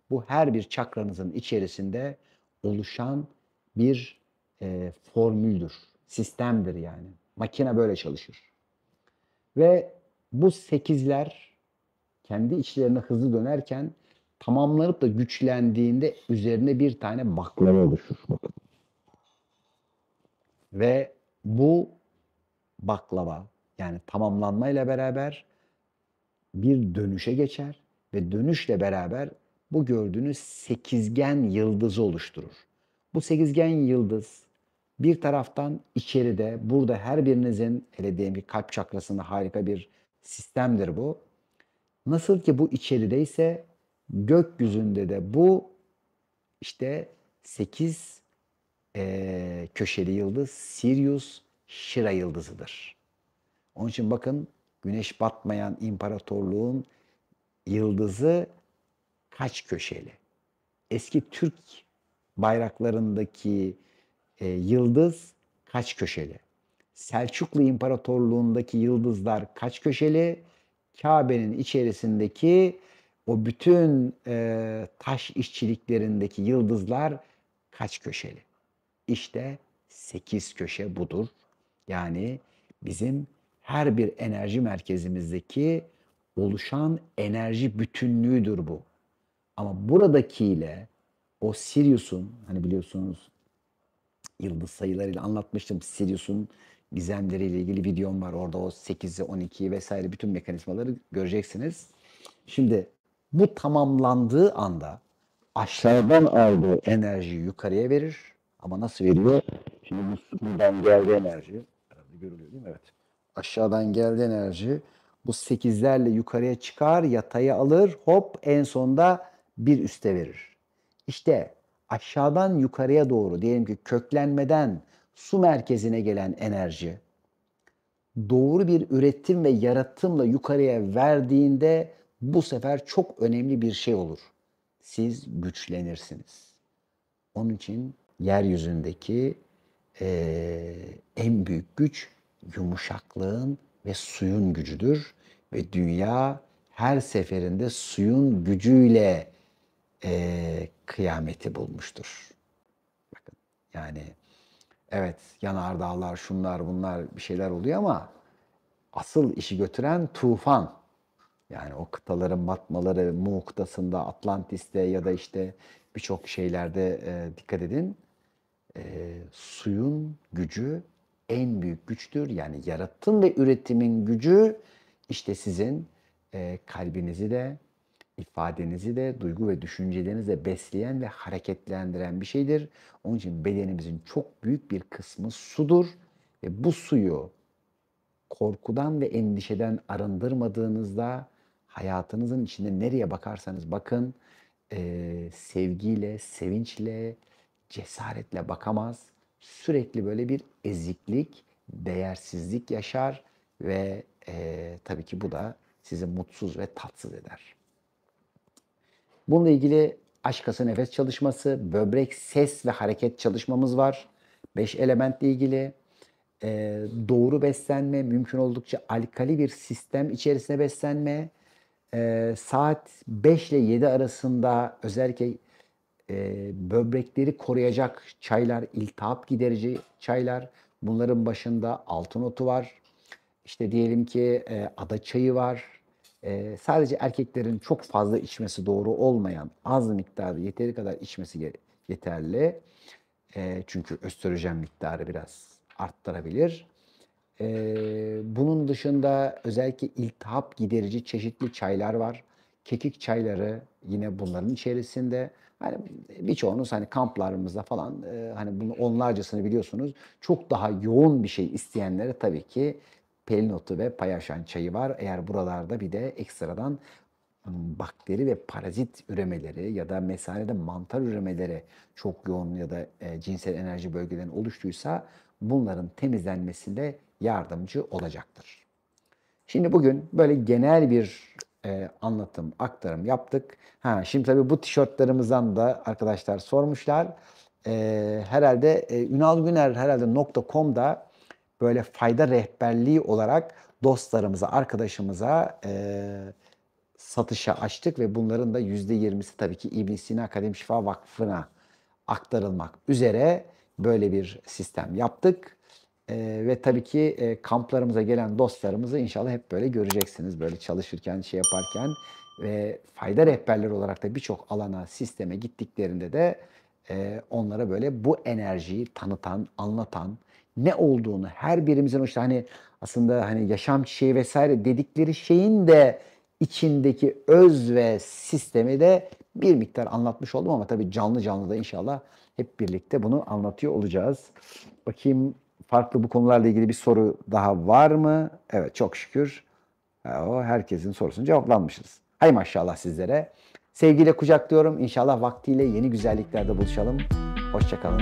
Bu her bir çakranızın içerisinde oluşan bir formüldür, sistemdir yani. Makine böyle çalışır. Ve bu sekizler kendi içlerine hızlı dönerken tamamlanıp da güçlendiğinde üzerine bir tane baklava oluşur. Bakın. Ve bu baklava yani tamamlanmayla beraber bir dönüşe geçer ve dönüşle beraber bu gördüğünüz sekizgen yıldızı oluşturur. Bu sekizgen yıldız bir taraftan içeride burada her birinizin hele diyelim ki kalp çakrasında harika bir sistemdir bu. Nasıl ki bu içerideyse gökyüzünde de bu işte 8 köşeli yıldız Sirius Şira yıldızıdır. Onun için bakın güneş batmayan imparatorluğun yıldızı kaç köşeli? Eski Türk bayraklarındaki yıldız kaç köşeli? Selçuklu İmparatorluğundaki yıldızlar kaç köşeli? Kabe'nin içerisindeki o bütün taş işçiliklerindeki yıldızlar kaç köşeli? İşte 8 köşe budur. Yani bizim her bir enerji merkezimizdeki oluşan enerji bütünlüğüdür bu. Ama buradakiyle o Sirius'un hani biliyorsunuz yıldız sayılarıyla anlatmıştım. Sirius'un gizemleriyle ilgili videom var. Orada o 8'i, 12'yi vesaire bütün mekanizmaları göreceksiniz. Şimdi bu tamamlandığı anda aşağıdan aldığı enerjiyi yukarıya verir. Ama nasıl veriyor? Şimdi buradan geldi enerji. Herhalde görülüyor değil mi? Evet. Aşağıdan geldi enerji. Bu sekizlerle yukarıya çıkar, yatayı alır, hop en sonda bir üste verir. İşte aşağıdan yukarıya doğru diyelim ki köklenmeden su merkezine gelen enerji doğru bir üretim ve yaratımla yukarıya verdiğinde bu sefer çok önemli bir şey olur. Siz güçlenirsiniz. Onun için yeryüzündeki en büyük güç yumuşaklığın ve suyun gücüdür. Ve dünya her seferinde suyun gücüyle kıyameti bulmuştur. Bakın yani evet yanardağlar şunlar bunlar bir şeyler oluyor ama asıl işi götüren tufan. Yani o kıtaların batmaları Mu kıtasında, Atlantis'te ya da işte birçok şeylerde dikkat edin. Suyun gücü en büyük güçtür. Yani yaratım ve üretimin gücü işte sizin kalbinizi de, ifadenizi de, duygu ve düşüncelerinizi de besleyen ve hareketlendiren bir şeydir. Onun için bedenimizin çok büyük bir kısmı sudur ve bu suyu korkudan ve endişeden arındırmadığınızda hayatınızın içinde nereye bakarsanız bakın sevgiyle, sevinçle, cesaretle bakamaz. Sürekli böyle bir eziklik, değersizlik yaşar ve tabii ki bu da sizi mutsuz ve tatsız eder. Bununla ilgili aşk ası nefes çalışması, böbrek, ses ve hareket çalışmamız var. 5 elementle ilgili doğru beslenme, mümkün oldukça alkali bir sistem içerisinde beslenme, saat 5 ile 7 arasında özellikle böbrekleri koruyacak çaylar, iltihap giderici çaylar. Bunların başında altın otu var. İşte diyelim ki ada çayı var. Sadece erkeklerin çok fazla içmesi doğru olmayan, az miktarda yeteri kadar içmesi yeterli. Çünkü östrojen miktarı biraz arttırabilir. Bunun dışında özellikle iltihap giderici çeşitli çaylar var. Kekik çayları yine bunların içerisinde. Hani birçoğunuz hani kamplarımızda falan hani bunu onlarcasını biliyorsunuz. Çok daha yoğun bir şey isteyenlere tabii ki pelin otu ve payaşan çayı var. Eğer buralarda bir de ekstradan bakteri ve parazit üremeleri ya da mesanede mantar üremeleri çok yoğun ya da cinsel enerji bölgelerinin oluştuysa bunların temizlenmesinde yardımcı olacaktır. Şimdi bugün böyle genel bir anlatım, aktarım yaptık. Şimdi tabii bu tişörtlerimizden de arkadaşlar sormuşlar. Herhalde Ünal Güner herhalde .com'da böyle fayda rehberliği olarak dostlarımıza, arkadaşımıza satışa açtık ve bunların da %20'si tabii ki İbn Sina Akademi Şifa Vakfı'na aktarılmak üzere böyle bir sistem yaptık. Ve tabii ki kamplarımıza gelen dostlarımızı inşallah hep böyle göreceksiniz. Böyle çalışırken, şey yaparken ve fayda rehberleri olarak da birçok alana, sisteme gittiklerinde de onlara böyle bu enerjiyi tanıtan, anlatan, ne olduğunu her birimizin işte hani aslında hani yaşam çiçeği vesaire dedikleri şeyin de içindeki öz ve sistemi de bir miktar anlatmış oldum ama tabii canlı canlı da inşallah hep birlikte bunu anlatıyor olacağız. Bakayım farklı bu konularla ilgili bir soru daha var mı? Evet çok şükür. O herkesin sorusunu cevaplanmışız. Hay maşallah sizlere. Sevgiyle kucaklıyorum. İnşallah vaktiyle yeni güzelliklerde buluşalım. Hoşça kalın.